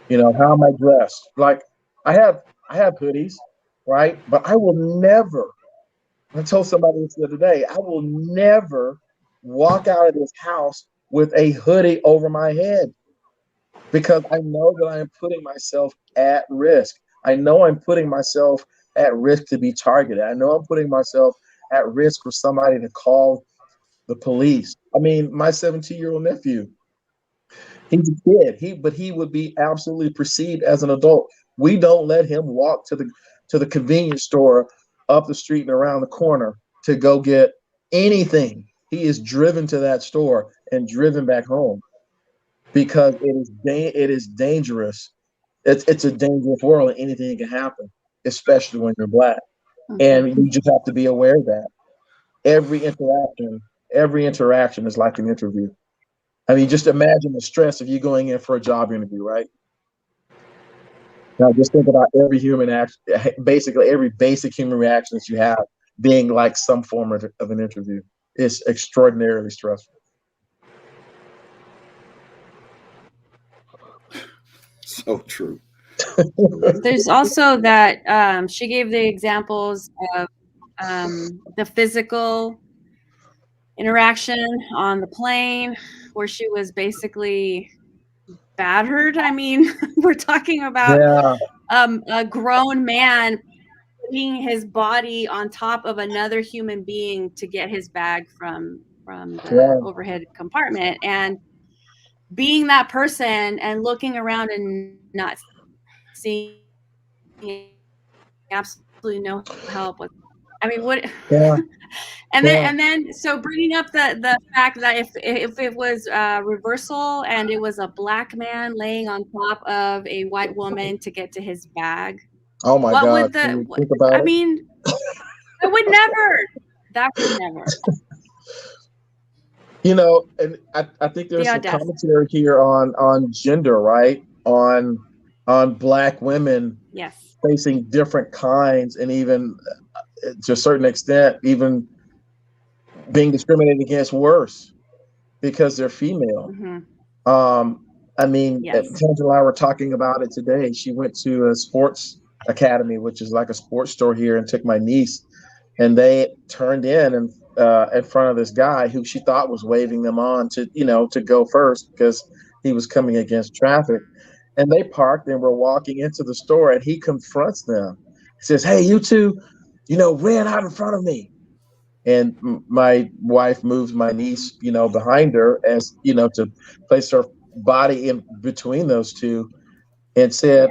You know, how am I dressed? Like I have hoodies, right? But I will never, I told somebody this the other day, I will never walk out of this house with a hoodie over my head because I know that I am putting myself at risk. I know I'm putting myself at risk to be targeted. I know I'm putting myself at risk for somebody to call the police. I mean, my 17-year-old nephew, he's a kid. But he would be absolutely perceived as an adult. We don't let him walk to the convenience store up the street and around the corner to go get anything. He is driven to that store and driven back home because it is dangerous. It's a dangerous world and anything can happen, especially when you're black. And you just have to be aware of that. Every interaction is like an interview. I mean, just imagine the stress of you going in for a job interview, right? Now, just think about every human action, basically every basic human reaction that you have being like some form of an interview. It's extraordinarily stressful. So true. There's also that she gave the examples of the physical interaction on the plane where she was basically battered. I mean, we're talking about a grown man putting his body on top of another human being to get his bag from the overhead compartment, and being that person and looking around and not seeing absolutely no help with. I mean, what? Yeah. And then, so bringing up the fact that if it was reversal and it was a black man laying on top of a white woman to get to his bag, oh my what God! would the? Think about I mean, I would never. That would never. You know, and I think there's some commentary here on gender, right? On black women, yes, facing different kinds, and even to a certain extent, even being discriminated against worse because they're female. I mean, Tangela and I were talking about it today. She went to a sports academy, which is like a sports store here, and took my niece, and they turned in front of this guy who she thought was waving them on to go first because he was coming against traffic. And they parked and were walking into the store, and he confronts them. He says, "Hey, you two, ran out in front of me." And my wife moves my niece, behind her as, to place her body in between those two, and said,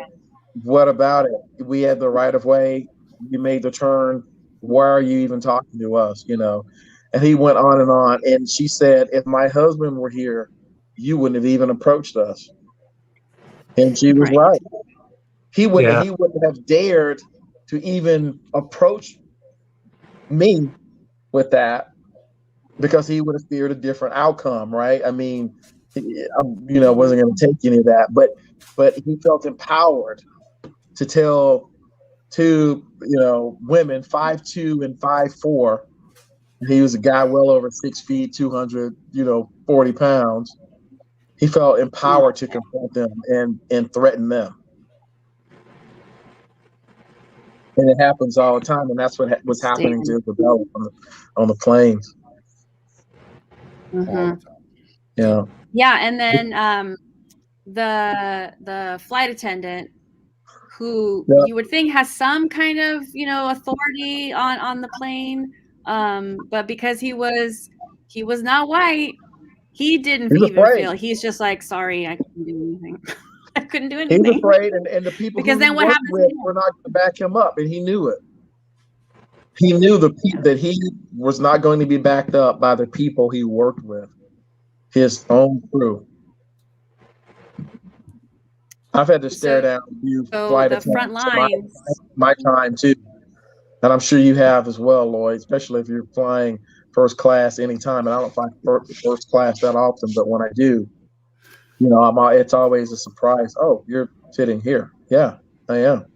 "What about it? We had the right of way. You made the turn. Why are you even talking to us?" And he went on and on. And she said, "If my husband were here, you wouldn't have even approached us." And she was right. He wouldn't have dared to even approach me with that because he would have feared a different outcome, right? I mean, wasn't going to take any of that, but he felt empowered to tell two, women, 5'2" and 5'4". He was a guy well over 6 feet, 200, 40 pounds. He felt empowered to confront them and threaten them. And it happens all the time, and that's what was happening to Isabel on the planes. Yeah. Yeah, and then the flight attendant, who you would think has some kind of authority on the plane, but because he was not white, he didn't even feel. He's just like, "Sorry, I couldn't do anything." I couldn't do anything. He was afraid, and the people because who then he what worked happens with were not going to back him up, and he knew it. He knew that he was not going to be backed up by the people he worked with, his own crew. I've had to stare down a few flight the front attendants lines. my time too, and I'm sure you have as well, Lloyd. Especially if you're flying first class anytime, and I don't fly first class that often, but when I do, it's always a surprise. Oh, you're sitting here. Yeah, I am.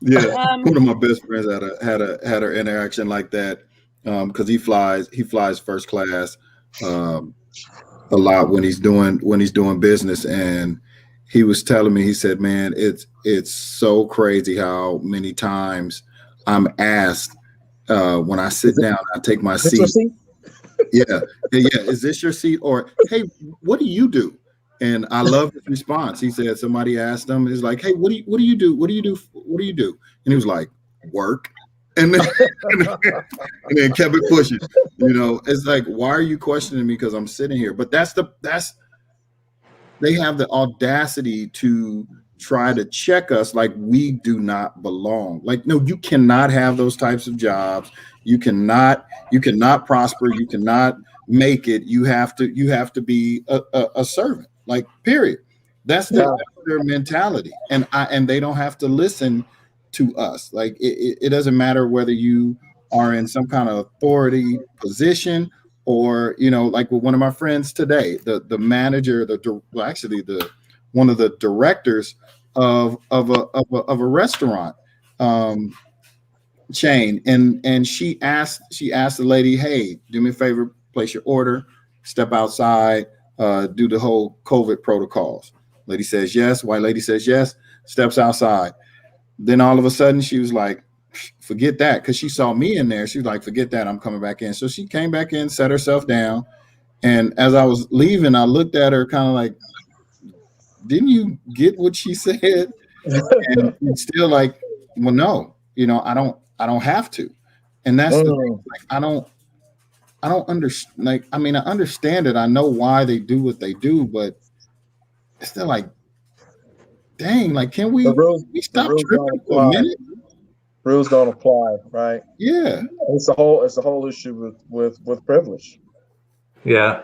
Yeah, one of my best friends had an interaction like that, because he flies first class a lot when he's doing business, and he was telling me, he said, man, it's so crazy how many times I'm asked when I sit down, I take my seat. Yeah, is this your seat? Or, hey, what do you do? And I love his response. He said, somebody asked him, he's like, hey, what do you do? What do you do? What do you do? And he was like, work. And then, and then kept it pushing. It's like, why are you questioning me? Because I'm sitting here. But they have the audacity to try to check us like we do not belong. Like, no, you cannot have those types of jobs. You cannot prosper. You cannot make it. You have to be a servant. Like, period. That's their mentality, and they don't have to listen to us. Like, it doesn't matter whether you are in some kind of authority position or, like with one of my friends today, the manager, one of the directors of a restaurant chain, and she asked the lady, hey, do me a favor, place your order, step outside, do the whole COVID protocols. Lady says yes. White lady says yes, steps outside. Then all of a sudden she was like, forget that, because she saw me in there. She was like, forget that, I'm coming back in. So she came back in, set herself down, and as I was leaving, I looked at her kind of like, didn't you get what she said? And it's still like, well, no, I don't have to. And that's the thing. Like, I don't understand. Like, I mean, I understand it. I know why they do what they do, but it's still like, dang, like, can we stop tripping for a minute? Rules don't apply, right? Yeah. It's the whole issue with privilege. Yeah.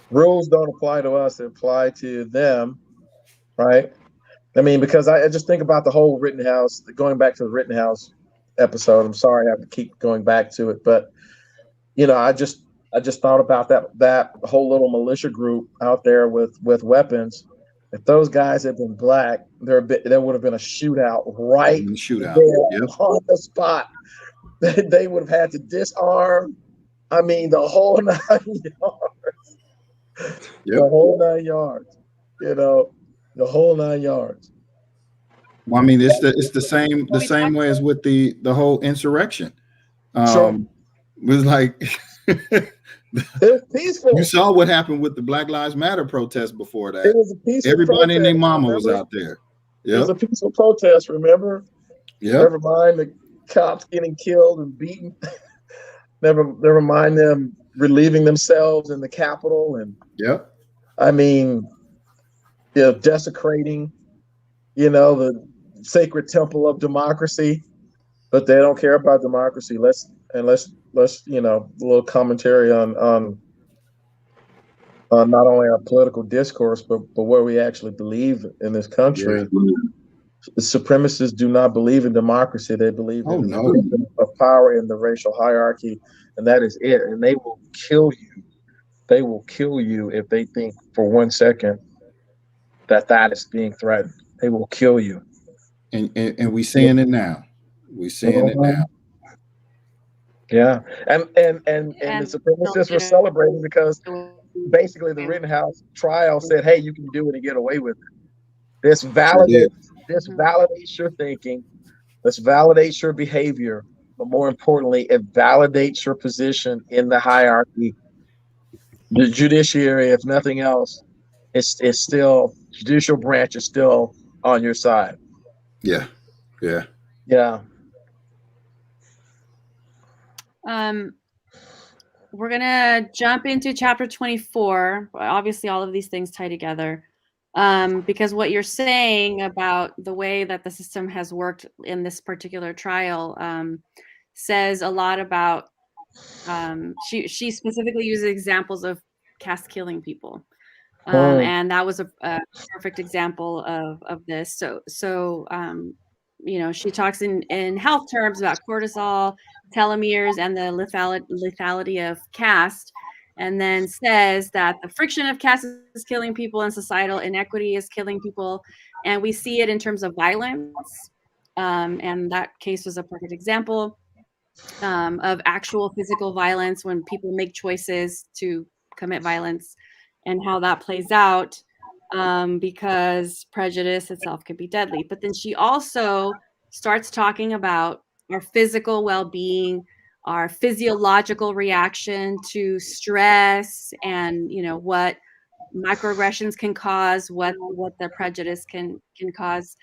Rules don't apply to us, they apply to them, right? I mean, because I just think about the whole Rittenhouse, going back to the Rittenhouse episode. I'm sorry I have to keep going back to it, but I just thought about that whole little militia group out there with weapons. If those guys had been black, there would have been a shootout right there on the spot. They would have had to disarm. I mean, the whole 9 yards. The whole 9 yards. The whole 9 yards. Well, I mean, it's the same way as with the whole insurrection. Sure. It was like it's peaceful. You saw what happened with the Black Lives Matter protest before that. It was a peaceful Everybody protest, and their mama was remember? out there. It was a peaceful protest, remember? Yeah. Never mind the cops getting killed and beaten. never mind them relieving themselves in the Capitol, and I mean, desecrating, the sacred temple of democracy. But they don't care about democracy. Let's a little commentary on not only our political discourse, but what we actually believe in this country. The supremacists do not believe in democracy. They believe in of power in the racial hierarchy, and that is it. And they will kill you. They will kill you if they think for 1 second that is being threatened. They will kill you. And we're seeing it now. We're seeing it now. Yeah, and the supremacists were celebrating because basically the Rittenhouse trial said, "Hey, you can do it and get away with it." This validates your thinking. This validates your behavior, but more importantly, it validates your position in the hierarchy. The judiciary, if nothing else, is still judicial branch is still on your side. Yeah. We're gonna jump into chapter 24. Obviously, all of these things tie together, because what you're saying about the way that the system has worked in this particular trial says a lot about. She specifically uses examples of caste killing people. Oh. And that was a perfect example of this. So you know, she talks in health terms about cortisol, telomeres, and the lethality of caste, and then says that the friction of caste is killing people and societal inequity is killing people. And we see it in terms of violence. And that case was a perfect example of actual physical violence when people make choices to commit violence, and how that plays out, because prejudice itself can be deadly. But then she also starts talking about our physical well-being, our physiological reaction to stress, and you know what microaggressions can cause, what the prejudice can cause.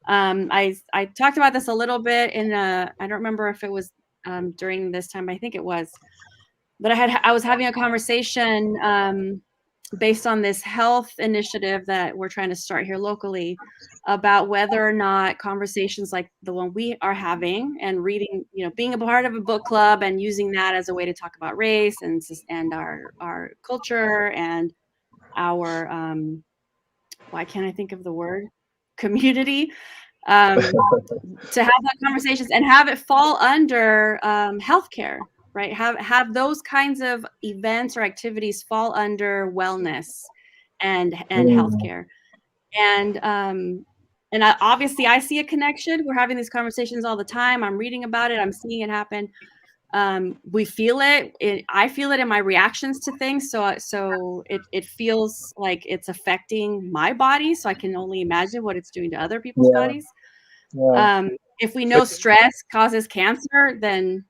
I talked about this a little bit in I don't remember if it was during this time, I think it was, but I was having a conversation based on this health initiative that we're trying to start here locally, about whether or not conversations like the one we are having and reading, you know, being a part of a book club and using that as a way to talk about race and our culture and our why can't I think of the word, community, to have that conversations and have it fall under healthcare, right? Have those kinds of events or activities fall under wellness and healthcare. And obviously I see a connection. We're having these conversations all the time. I'm reading about it. I'm seeing it happen. We feel it. I feel it in my reactions to things. So it feels like it's affecting my body. So I can only imagine what it's doing to other people's bodies. Yeah. If we know stress causes cancer, then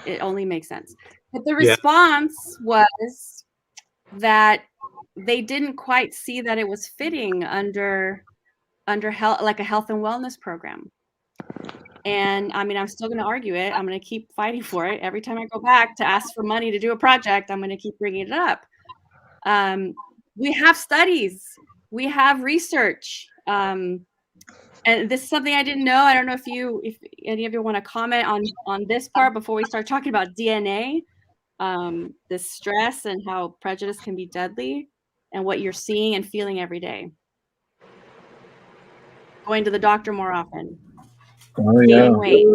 it only makes sense. But the response was that they didn't quite see that it was fitting under health, like a health and wellness program. And I mean, I'm still going to argue it. I'm going to keep fighting for it. Every time I go back to ask for money to do a project, I'm going to keep bringing it up. We have studies, we have research. And this is something I didn't know. I don't know if any of you want to comment on this part before we start talking about DNA, this stress and how prejudice can be deadly, and what you're seeing and feeling every day. Going to the doctor more often. Gaining weight,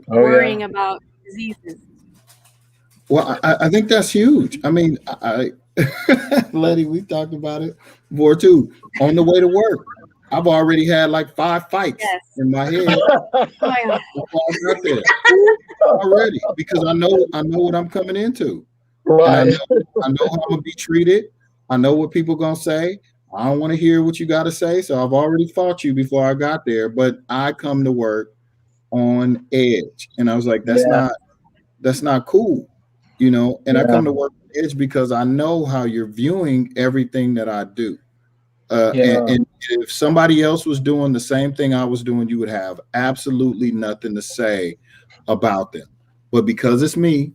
worrying about diseases. Well, I think that's huge. I mean, Letty, we talked about it before too. On the way to work, I've already had like 5 fights in my head. Oh my God. Before I got there already, because I know what I'm coming into. Right. And I know how I'm gonna be treated. I know what people gonna say. I don't want to hear what you got to say. So I've already fought you before I got there. But I come to work on edge, and I was like, that's not cool, you know. And I come to work on edge because I know how you're viewing everything that I do. And if somebody else was doing the same thing I was doing, you would have absolutely nothing to say about them. But because it's me,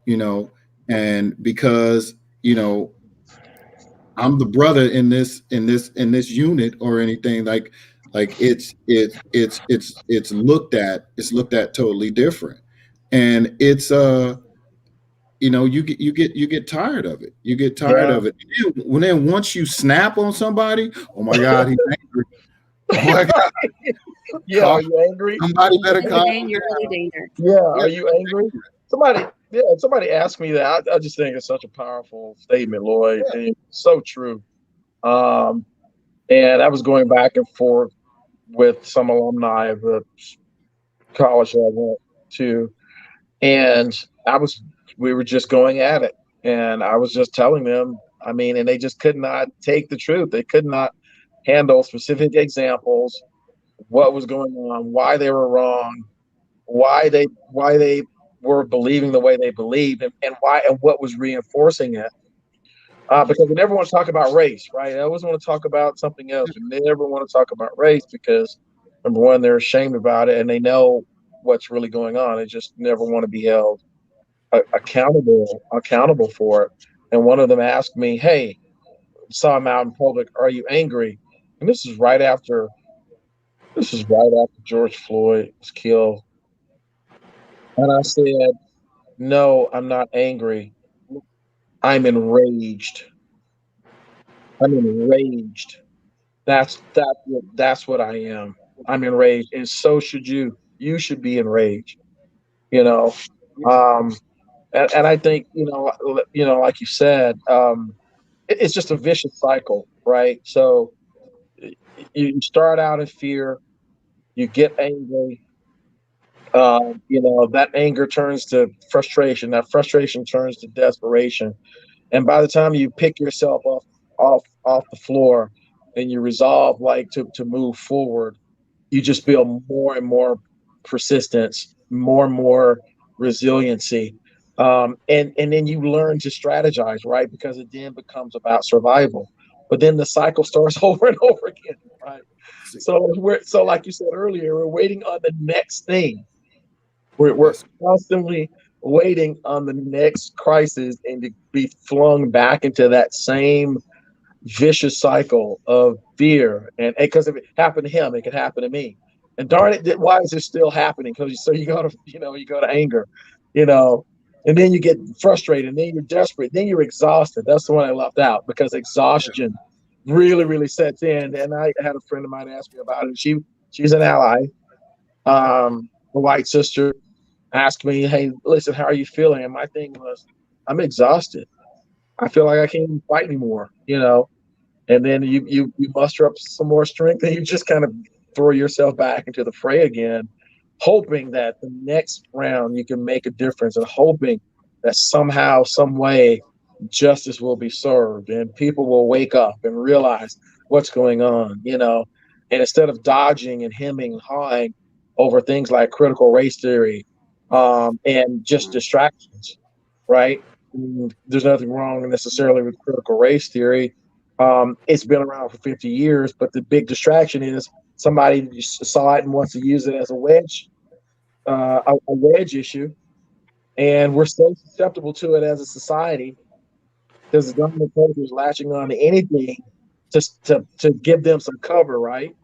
you know, and because, you know, I'm the brother in this unit or anything, like it's looked at totally different. And it's you know, you get tired of it. You get tired of it. And then once you snap on somebody, oh my God, he's angry. Oh my God. Are you angry? Somebody better come. You're really dangerous. Are you angry? Somebody asked me that. I just think it's such a powerful statement, Lloyd, and it's so true. And I was going back and forth with some alumni of the college that I went to, and we were just going at it, and I was just telling them, I mean, and they just could not take the truth. They could not handle specific examples, what was going on, why they were wrong, why they were believing the way they believed, and why, and what was reinforcing it. Because we never want to talk about race, right? I always want to talk about something else. We never want to talk about race because, number one, they're ashamed about it and they know what's really going on. They just never want to be held accountable for it. And one of them asked me, "Hey, saw him out in public. Are you angry?" And this is right after George Floyd was killed. And I said, "No, I'm not angry. I'm enraged. I'm enraged. That's what I am. I'm enraged, and so should you. You should be enraged. You know, um, and I think like you said, it's just a vicious cycle, right? So you start out in fear, you get angry, that anger turns to frustration. That frustration turns to desperation. And by the time you pick yourself off the floor and you resolve like to move forward, you just build more and more persistence, more and more resiliency. And then you learn to strategize, right? Because it then becomes about survival. But then the cycle starts over and over again, right? So like you said earlier, we're waiting on the next thing. We're constantly waiting on the next crisis and to be flung back into that same vicious cycle of fear. And because if it happened to him, it could happen to me. And darn it, why is it still happening? Because so you go to anger, and then you get frustrated, and then you're desperate, then you're exhausted. That's the one I left out because exhaustion really, really sets in. And I had a friend of mine ask me about it. She's an ally, a white sister, asked me, "Hey, listen, how are you feeling?" And my thing was, I'm exhausted. I feel like I can't even fight anymore, And then you muster up some more strength, and you just kind of throw yourself back into the fray again, hoping that the next round you can make a difference, and hoping that somehow, some way, justice will be served, and people will wake up and realize what's going on, And instead of dodging and hemming and hawing over things like critical race theory, and just distractions, right? And there's nothing wrong necessarily with critical race theory. It's been around for 50 years, but the big distraction is somebody saw it and wants to use it as a wedge issue. And we're so susceptible to it as a society because the dominant culture is latching on to anything to give them some cover, right?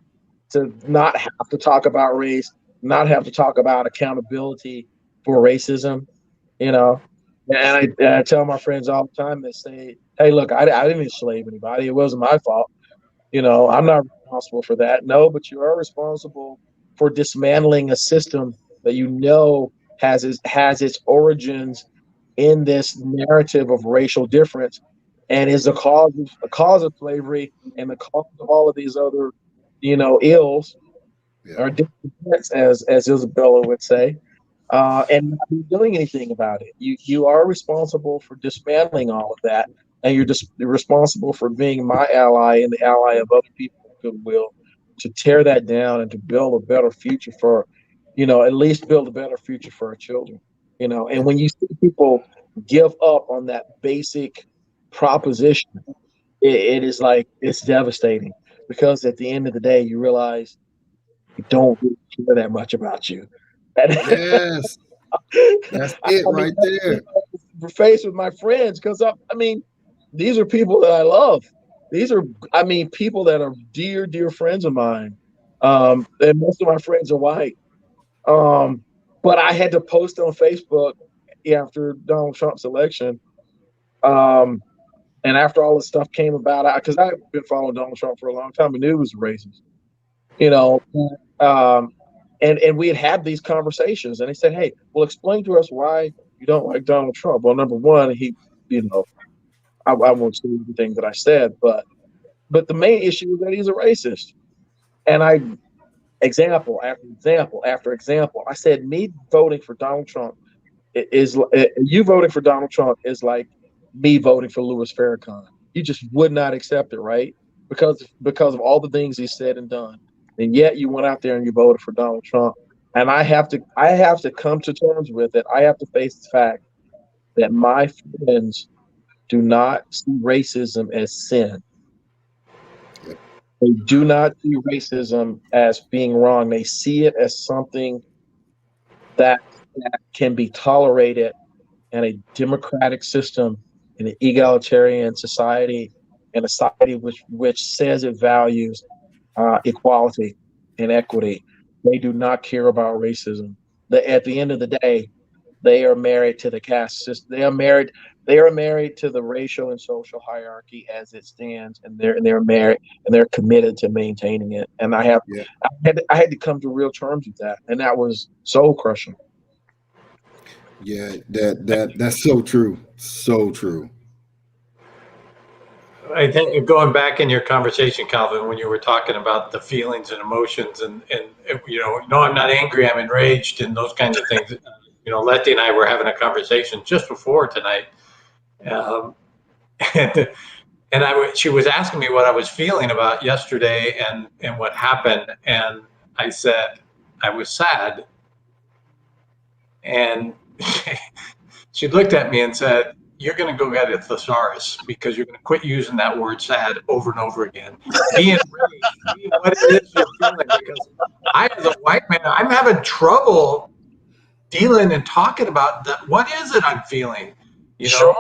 To not have to talk about race, not have to talk about accountability for racism, you know. And I tell my friends all the time, they say, "Hey, look, I didn't enslave anybody. It wasn't my fault. I'm not responsible for that." No, but you are responsible for dismantling a system that has its origins in this narrative of racial difference and is a cause of slavery and the cause of all of these other, ills or discontents, as Isabella would say, and not be doing anything about it. You are responsible for dismantling all of that, and you're just responsible for being my ally and the ally of other people of goodwill to tear that down and to build a better future for, at least build a better future for our children. And when you see people give up on that basic proposition, it is like it's devastating because at the end of the day, you realize they don't really care that much about you. Yes, that's it right there. Faced with my friends because these are people that I love. These are, people that are dear, dear friends of mine. And most of my friends are white. But I had to post on Facebook after Donald Trump's election. And after all this stuff came about, because I've been following Donald Trump for a long time, I knew he was racist. And we had these conversations, and he said, "Hey, well, explain to us why you don't like Donald Trump." Well, number one, I won't say everything that I said, but the main issue is that he's a racist. And example after example after example, I said, me voting for Donald Trump you voting for Donald Trump is like me voting for Louis Farrakhan. You just would not accept it, right? Because of all the things he said and done. And yet you went out there and you voted for Donald Trump. And I have to come to terms with it. I have to face the fact that my friends do not see racism as sin. They do not see racism as being wrong. They see it as something that can be tolerated in a democratic system, in an egalitarian society, in a society which says it values equality and equity. They do not care about racism. At the end of the day, they are married to the caste system. They are married to the racial and social hierarchy as it stands, and they're married and they're committed to maintaining it. And I had to come to real terms with that, and that was soul crushing. Yeah, that's so true. So true. I think going back in your conversation, Calvin, when you were talking about the feelings and emotions and no, I'm not angry, I'm enraged and those kinds of things. Letty and I were having a conversation just before tonight. And she was asking me what I was feeling about yesterday and what happened. And I said, I was sad. And she looked at me and said, you're going to go get a thesaurus because you're going to quit using that word sad over and over again. Be enraged, be what it is you're feeling. Because I, as a white man, I'm having trouble dealing and talking about that. What is it I'm feeling? Sure.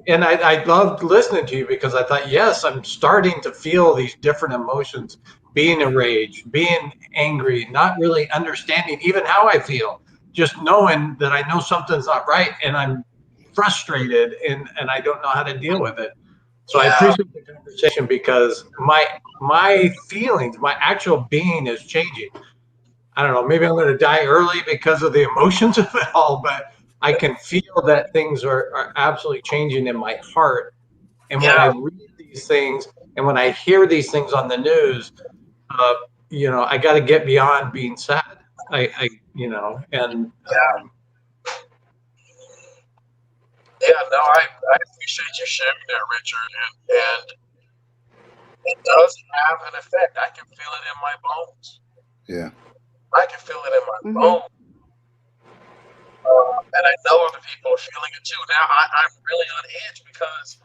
And I loved listening to you because I thought, yes, I'm starting to feel these different emotions, being enraged, being angry, not really understanding even how I feel, just knowing that I know something's not right and I'm frustrated and I don't know how to deal with it. So I appreciate the conversation because my feelings, my actual being is changing. I don't know, maybe I'm going to die early because of the emotions of it all, but I can feel that things are absolutely changing in my heart. And when I read these things and when I hear these things on the news, I got to get beyond being sad. I appreciate you sharing that, Richard, and it does have an effect. I can feel it in my bones. Yeah, I can feel it in my bones. And I know other people are feeling it too. Now I'm really on edge because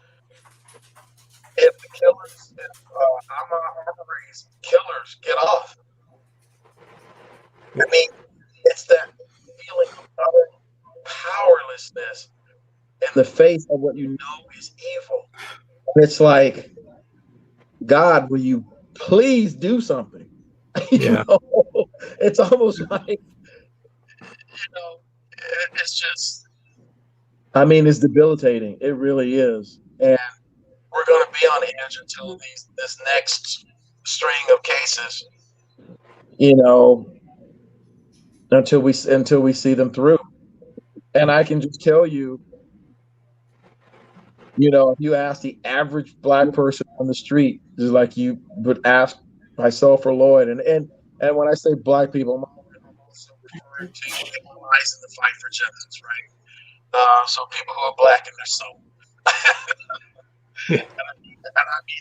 if the killers, if Ahmaud Arbery's killers get off, I mean, it's that feeling of utter powerlessness in the face of what you know is evil. It's like, God, will you please do something? It's almost like, it's just, I mean, it's debilitating. It really is. And we're going to be on edge until this next string of cases, until we see them through. And I can just tell you, if you ask the average Black person on the street, just like you would ask myself or Lloyd, and when I say Black people, I'm also referring to allies in the fight for justice, right? So people who are Black in their soul. And I mean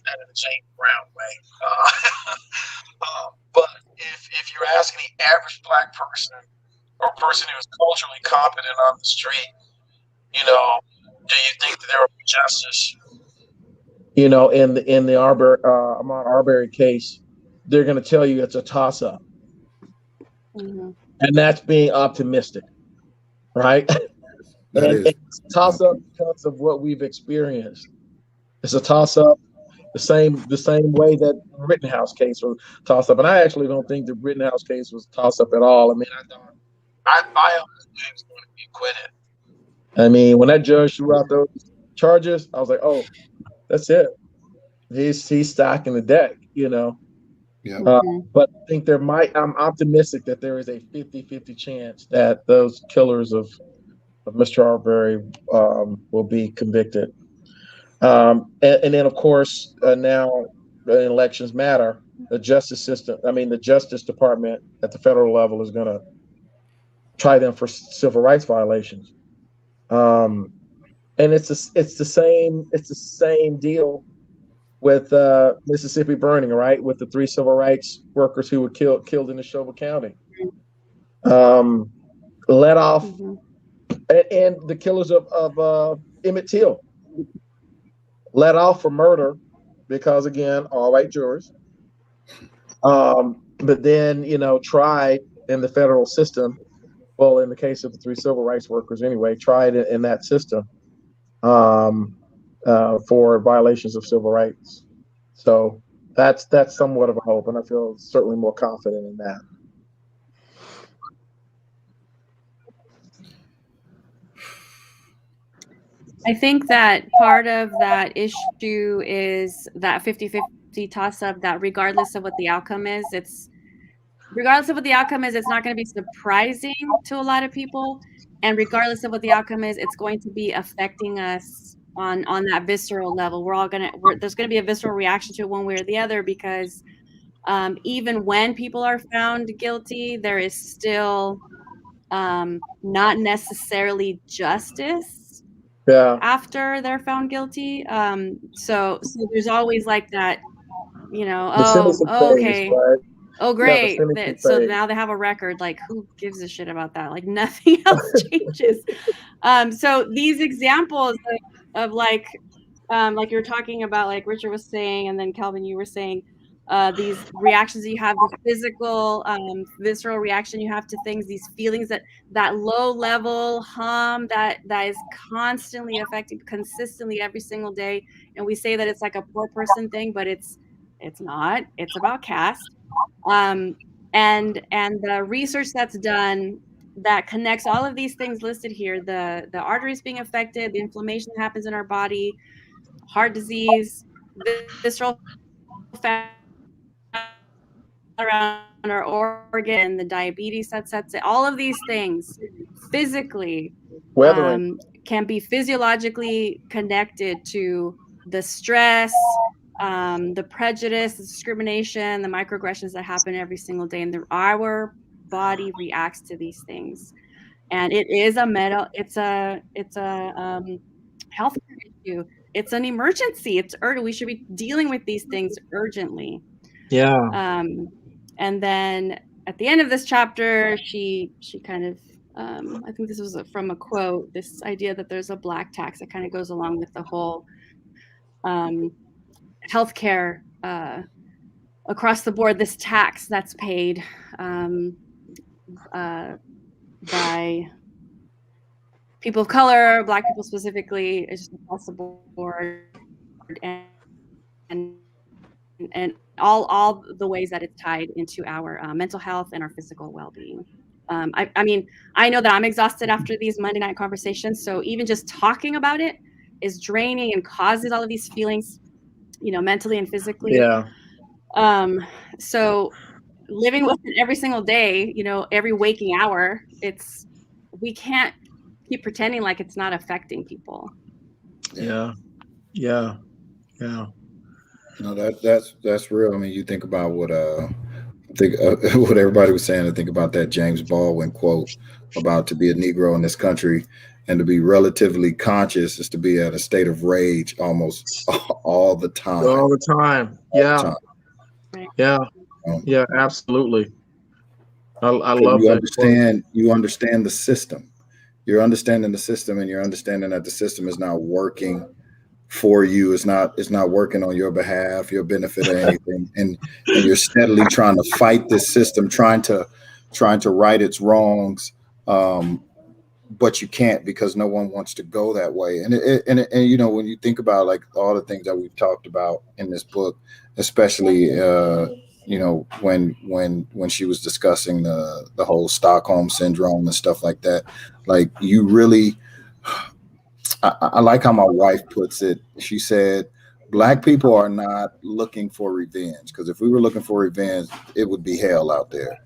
that in a James Brown way. But if you're asking the average Black person or person who is culturally competent on the street, do you think that there will be justice? In the Ahmaud Arbery case, they're going to tell you it's a toss-up, and that's being optimistic, right? And it's a toss-up because of what we've experienced. It's a toss-up the same way that the Rittenhouse case was a toss-up, and I actually don't think the Rittenhouse case was a toss-up at all. I mean, I always knew he was going to be acquitted. I mean, when that judge threw out those charges, I was like, oh, that's it. He's stacking the deck, Yeah. But I think I'm optimistic that there is a 50-50 chance that those killers of Mr. Arbery will be convicted. And then, of course, now elections matter. The justice system, the Justice Department at the federal level is going to try them for civil rights violations. And it's the same deal with Mississippi burning, right? With the 3 civil rights workers who were killed in Neshoba County. Let off, and the killers of Emmett Till let off for murder because, again, all white jurors. But then, tried in the federal system. Well, in the case of the 3 civil rights workers, anyway, tried in that system for violations of civil rights. So that's somewhat of a hope, and I feel certainly more confident in that. I think that part of that issue is that 50-50 toss-up, that regardless of what the outcome is, it's not going to be surprising to a lot of people. And regardless of what the outcome is, it's going to be affecting us on that visceral level. There's going to be a visceral reaction to it one way or the other, because even when people are found guilty, there is still not necessarily justice after they're found guilty. So there's always like that, okay. Right? Oh, great. So now they have a record. Like, who gives a shit about that? Like, nothing else changes. So these examples of like you're talking about, like Richard was saying, and then Calvin, you were saying, these reactions that you have, the physical, visceral reaction you have to things, these feelings, that low level hum that is constantly affecting consistently every single day. And we say that it's like a poor person thing, but it's not. It's about caste. And the research that's done that connects all of these things listed here, the arteries being affected, the inflammation that happens in our body, heart disease, visceral fat around our organ, the diabetes that sets it, all of these things physically can be physiologically connected to the stress, the prejudice, the discrimination, the microaggressions that happen every single day. And our body reacts to these things. And it is it's a health issue. It's an emergency. It's urgent. We should be dealing with these things urgently. Yeah. And then at the end of this chapter, she kind of, I think this was from a quote, this idea that there's a black tax that kind of goes along with the whole healthcare across the board, this tax that's paid by people of color, Black people specifically, is just across the board, and all the ways that it's tied into our mental health and our physical well-being. I mean, I know that I'm exhausted after these Monday night conversations, so even just talking about it is draining and causes all of these feelings, mentally and physically. Yeah. So living with it every single day, every waking hour, we can't keep pretending like it's not affecting people. Yeah. No, that's real. I mean, you think about what what everybody was saying. I think about that James Baldwin quote about to be a Negro in this country and to be relatively conscious is to be at a state of rage almost all the time. All the time. Yeah. Yeah. Yeah, absolutely. I love that. You understand the system. You're understanding the system, and you're understanding that the system is not working for you. It's not working on your behalf, your benefit, or anything. and you're steadily trying to fight this system, trying to right its wrongs. But you can't, because no one wants to go that way. And when you think about like all the things that we've talked about in this book, especially when she was discussing the whole Stockholm syndrome and stuff like that, like you really, I like how my wife puts it. She said, Black people are not looking for revenge, because if we were looking for revenge, it would be hell out there.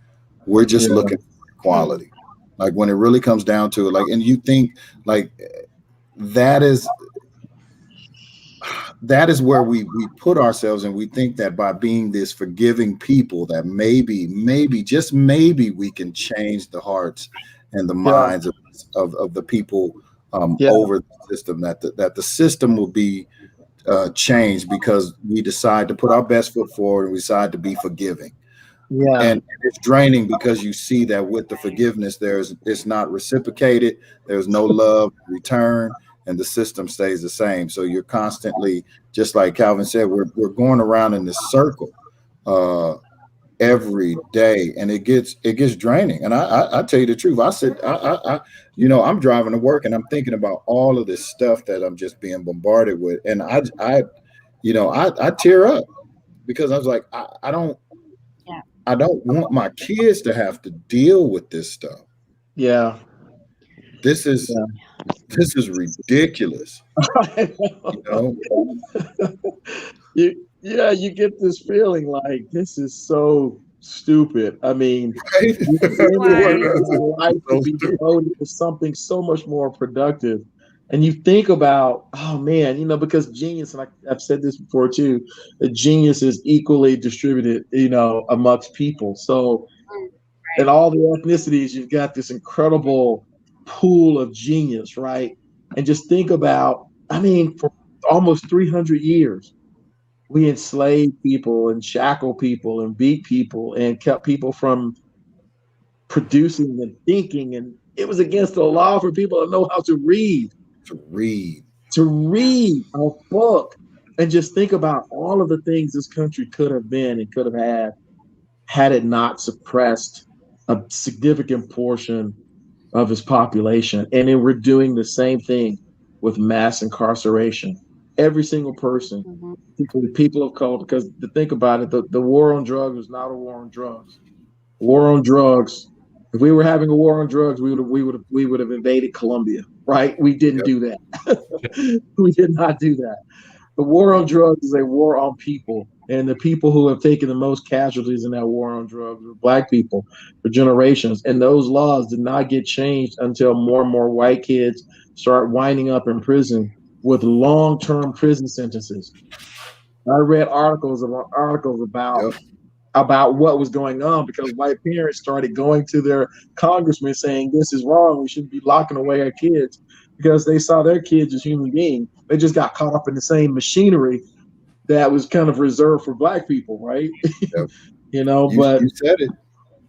We're just looking for equality. Like when it really comes down to it, like, and you think like that is where we put ourselves, and we think that by being this forgiving people that maybe just maybe we can change the hearts and the minds of the people over the system, that the system will be changed because we decide to put our best foot forward and we decide to be forgiving. Yeah. And it's draining because you see that with the forgiveness, it's not reciprocated. There's no love in return, and the system stays the same. So you're constantly, just like Calvin said, we're going around in this circle every day, and it gets draining. And I tell you the truth, I'm driving to work and I'm thinking about all of this stuff that I'm just being bombarded with, and I tear up because I was like, I don't want my kids to have to deal with this stuff. Yeah. this is ridiculous. You know? You get this feeling like this is so stupid. I mean, Right? life could be devoted to something so much more productive. And you think about, oh man, you know, because genius, and I've said this before too, that genius is equally distributed, you know, amongst people. So in all the ethnicities, you've got this incredible pool of genius, right? And just think about, I mean, for almost 300 years, we enslaved people and shackled people and beat people and kept people from producing and thinking. And it was against the law for people to know how to read. To read a book and just think about all of the things this country could have been and could have had it not suppressed a significant portion of its population. And then we're doing the same thing with mass incarceration. Every single person, people of color, because to think about it, the war on drugs was not a war on drugs. War on drugs. If we were having a war on drugs, we would have invaded Colombia, right? We didn't do that. We did not do that. The war on drugs is a war on people, and the people who have taken the most casualties in that war on drugs are Black people for generations. And those laws did not get changed until more and more white kids start winding up in prison with long-term prison sentences. I read articles about what was going on because white parents started going to their congressmen saying this is wrong. We shouldn't be locking away our kids because they saw their kids as human beings. They just got caught up in the same machinery that was kind of reserved for Black people, right? Yep. You know, you said it.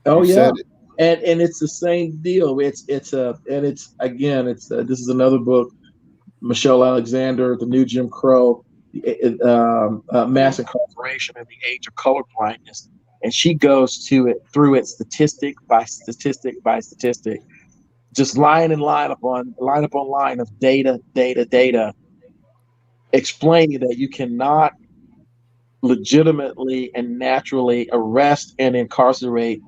Oh, you yeah. said it. And it's the same deal. This is another book, Michelle Alexander, The New Jim Crow, Mass Incarceration and the Age of Colorblindness. And she goes through it statistic by statistic by statistic, just line upon line of data, explaining that you cannot legitimately and naturally arrest and incarcerate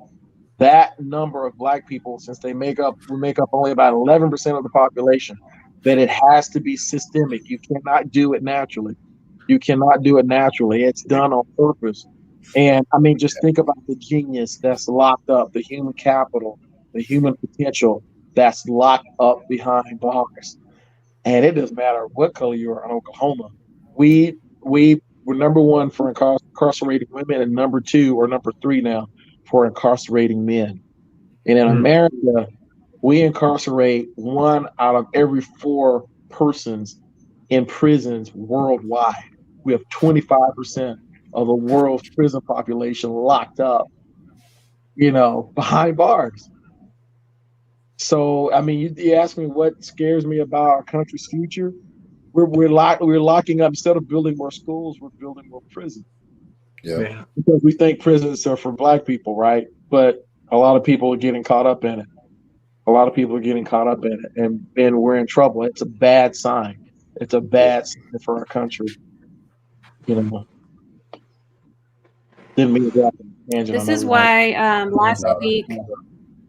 that number of Black people, since we make up only about 11% of the population, that it has to be systemic. You cannot do it naturally. It's done on purpose. And I mean, just think about the genius that's locked up, the human capital, the human potential that's locked up behind bars. And it doesn't matter what color you are in Oklahoma. We were number one for incarcerating women and number 2 or number 3 now for incarcerating men. And in America, we incarcerate 1 out of every 4 persons in prisons worldwide. We have 25% of the world's prison population locked up, you know, behind bars. So, I mean, you ask me what scares me about our country's future. We're locking up, instead of building more schools, we're building more prisons. Yeah. Because we think prisons are for Black people, right? But a lot of people are getting caught up in it. And we're in trouble. It's a bad sign. It's a bad sign for our country. You know. Didn't mean to go off on a tangent. This is why last week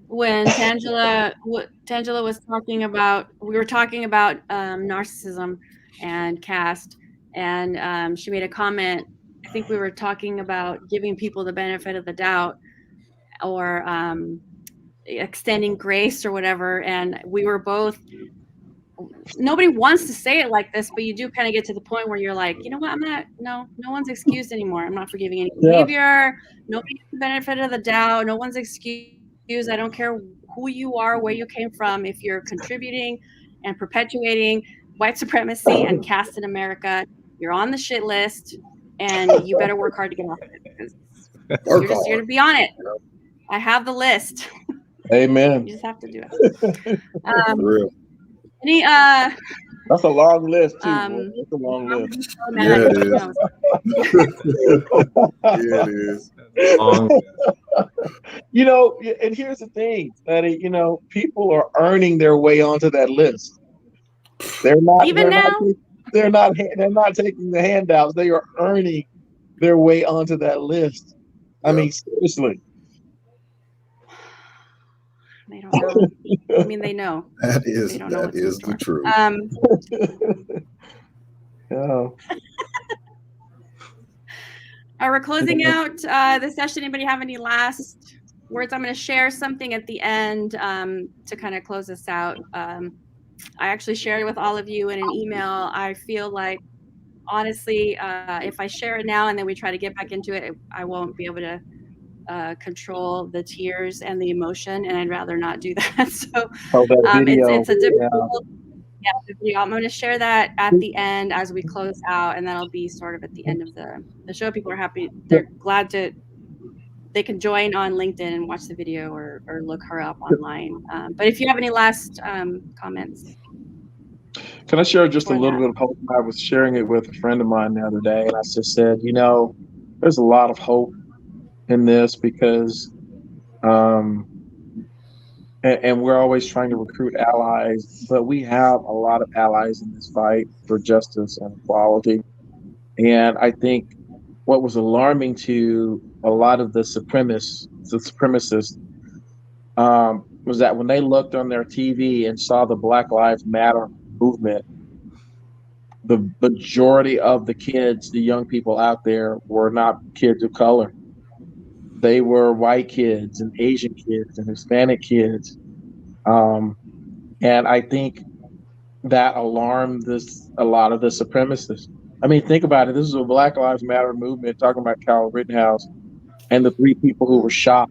when Tangela was talking about, we were talking about narcissism and caste, and she made a comment. I think we were talking about giving people the benefit of the doubt, or extending grace or whatever. And we were both, nobody wants to say it like this, but you do kind of get to the point where you're like, you know what, no one's excused anymore. I'm not forgiving any behavior. Nobody gets the benefit of the doubt. No one's excused. I don't care who you are, where you came from. If you're contributing and perpetuating white supremacy and caste in America, you're on the shit list, and you better work hard to get off of it, because you're just here to be on it. I have the list. Amen. You just have to do it. For real. Any that's a long list too. That's a long list. Yeah, it is. Yeah, it is. You know, and here's the thing, that you know, people are earning their way onto that list. They're not they're not taking the handouts. They are earning their way onto that list. I mean, seriously. They don't know. I mean, they know. That is They don't know what's in the store. truth. Oh. We're closing out the session. Anybody have any last words? I'm going to share something at the end to kind of close this out. I actually shared it with all of you in an email. I feel like, honestly, if I share it now and then we try to get back into it, I won't be able to control the tears and the emotion, and I'd rather not do that. So that video. it's a difficult. Yeah, the video. I'm going to share that at the end as we close out, and that'll be sort of at the end of the show. People are happy. They're glad they can join on LinkedIn and watch the video or look her up online. But if you have any last comments. Can I share just a little bit of hope? I was sharing it with a friend of mine the other day, and I just said, there's a lot of hope in this because and we're always trying to recruit allies, but we have a lot of allies in this fight for justice and equality. And I think what was alarming to a lot of the supremacists was that when they looked on their TV and saw the Black Lives Matter movement, the majority of the kids, the young people out there, were not kids of color. They were white kids and Asian kids and Hispanic kids. And I think that alarmed a lot of the supremacists. I mean, think about it. This is a Black Lives Matter movement talking about Kyle Rittenhouse, and the 3 people who were shot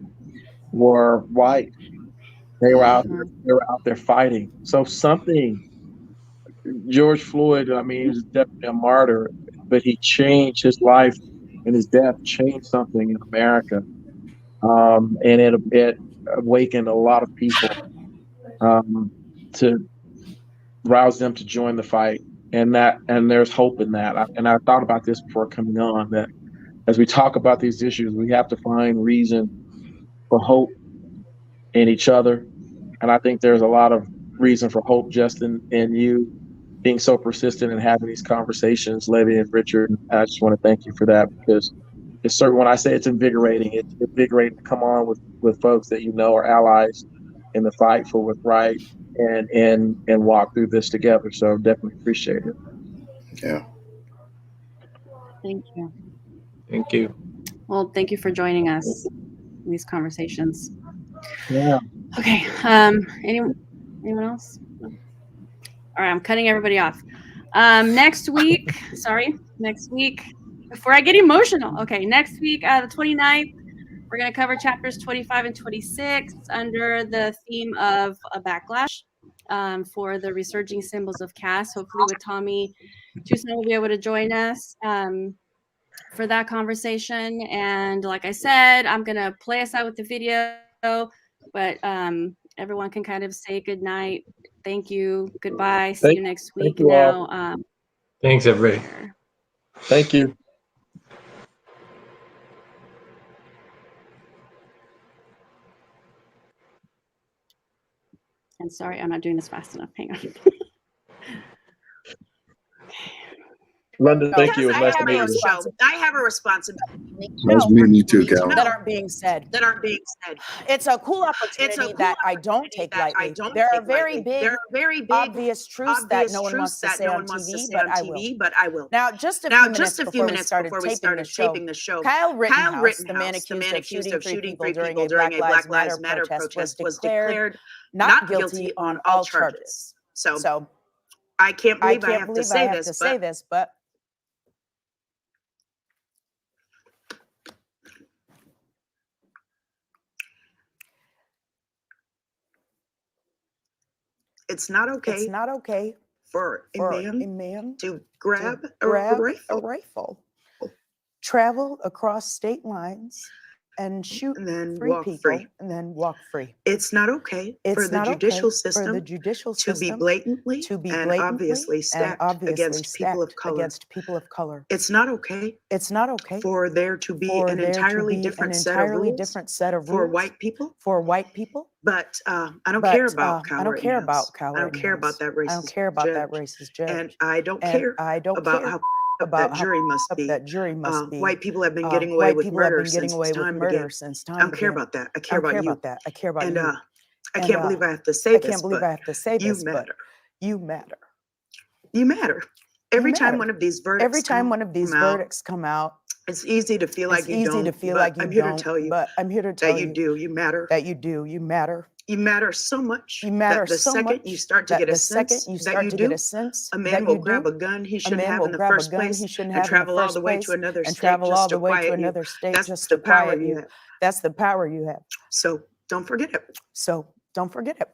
were white. They were out there fighting. So George Floyd, I mean, he was definitely a martyr, but he changed his life, and his death changed something in America. And it awakened a lot of people to rouse them to join the fight, and there's hope in that. And I thought about this before coming on, that as we talk about these issues, we have to find reason for hope in each other. And I think there's a lot of reason for hope just in you being so persistent and having these conversations, Levy and Richard. And I just want to thank you for that, because it's certain, when I say it's invigorating to come on with folks that are allies in the fight for what's right, and walk through this together. So definitely appreciate it. Yeah. Thank you. Thank you. Well, thank you for joining us in these conversations. Yeah. Okay. Anyone else? All right. I'm cutting everybody off. Next week, before I get emotional. Okay. Next week, the 29th, we're going to cover chapters 25 and 26 under the theme of a backlash for the resurging symbols of caste. Hopefully with Tommy Tucson will be able to join us for that conversation. And like I said, I'm going to play us out with the video, but everyone can kind of say good night. Thank you. Goodbye. See you next week. Thank you all. Now, Thanks, everybody. Thank you. and sorry, I'm not doing this fast enough. Hang on. London, thank you. It was nice to meet you. I have a responsibility. Nice meeting you too, Cal. That aren't being said. It's a cool opportunity that I don't take lightly. There are very big, obvious truths that no one wants to say on TV, but I will. Now, just a few minutes before we started taping the show, Kyle Rittenhouse, the man accused of shooting 3 people during a Black Lives Matter protest, was declared not guilty on all charges. So I can't believe I have to say this, but it's not okay for a man to grab a rifle, travel across state lines, and shoot and then 3 people and then walk free. It's not okay for the judicial system to be blatantly and obviously stacked against people of color. It's not okay for there to be an entirely different set of rules for white people. But I don't care about Kyle Rittenhouse. I don't care about that racist judge. And I don't care about how that jury must be. White people have been getting away with murder since time began. I don't care about that. I care about you. And I I can't believe I have to say this, but you matter. You matter. Every time one of these verdicts come out, it's easy to feel like you don't. I'm here to tell you that you do. You matter. That you do. You matter. You matter so much. You matter the second you start to get a sense that you do. A man will grab a gun he shouldn't have in the first place and travel all the way to another state just to quiet you. That's the power you have. That's the power you have. So don't forget it. So don't forget it.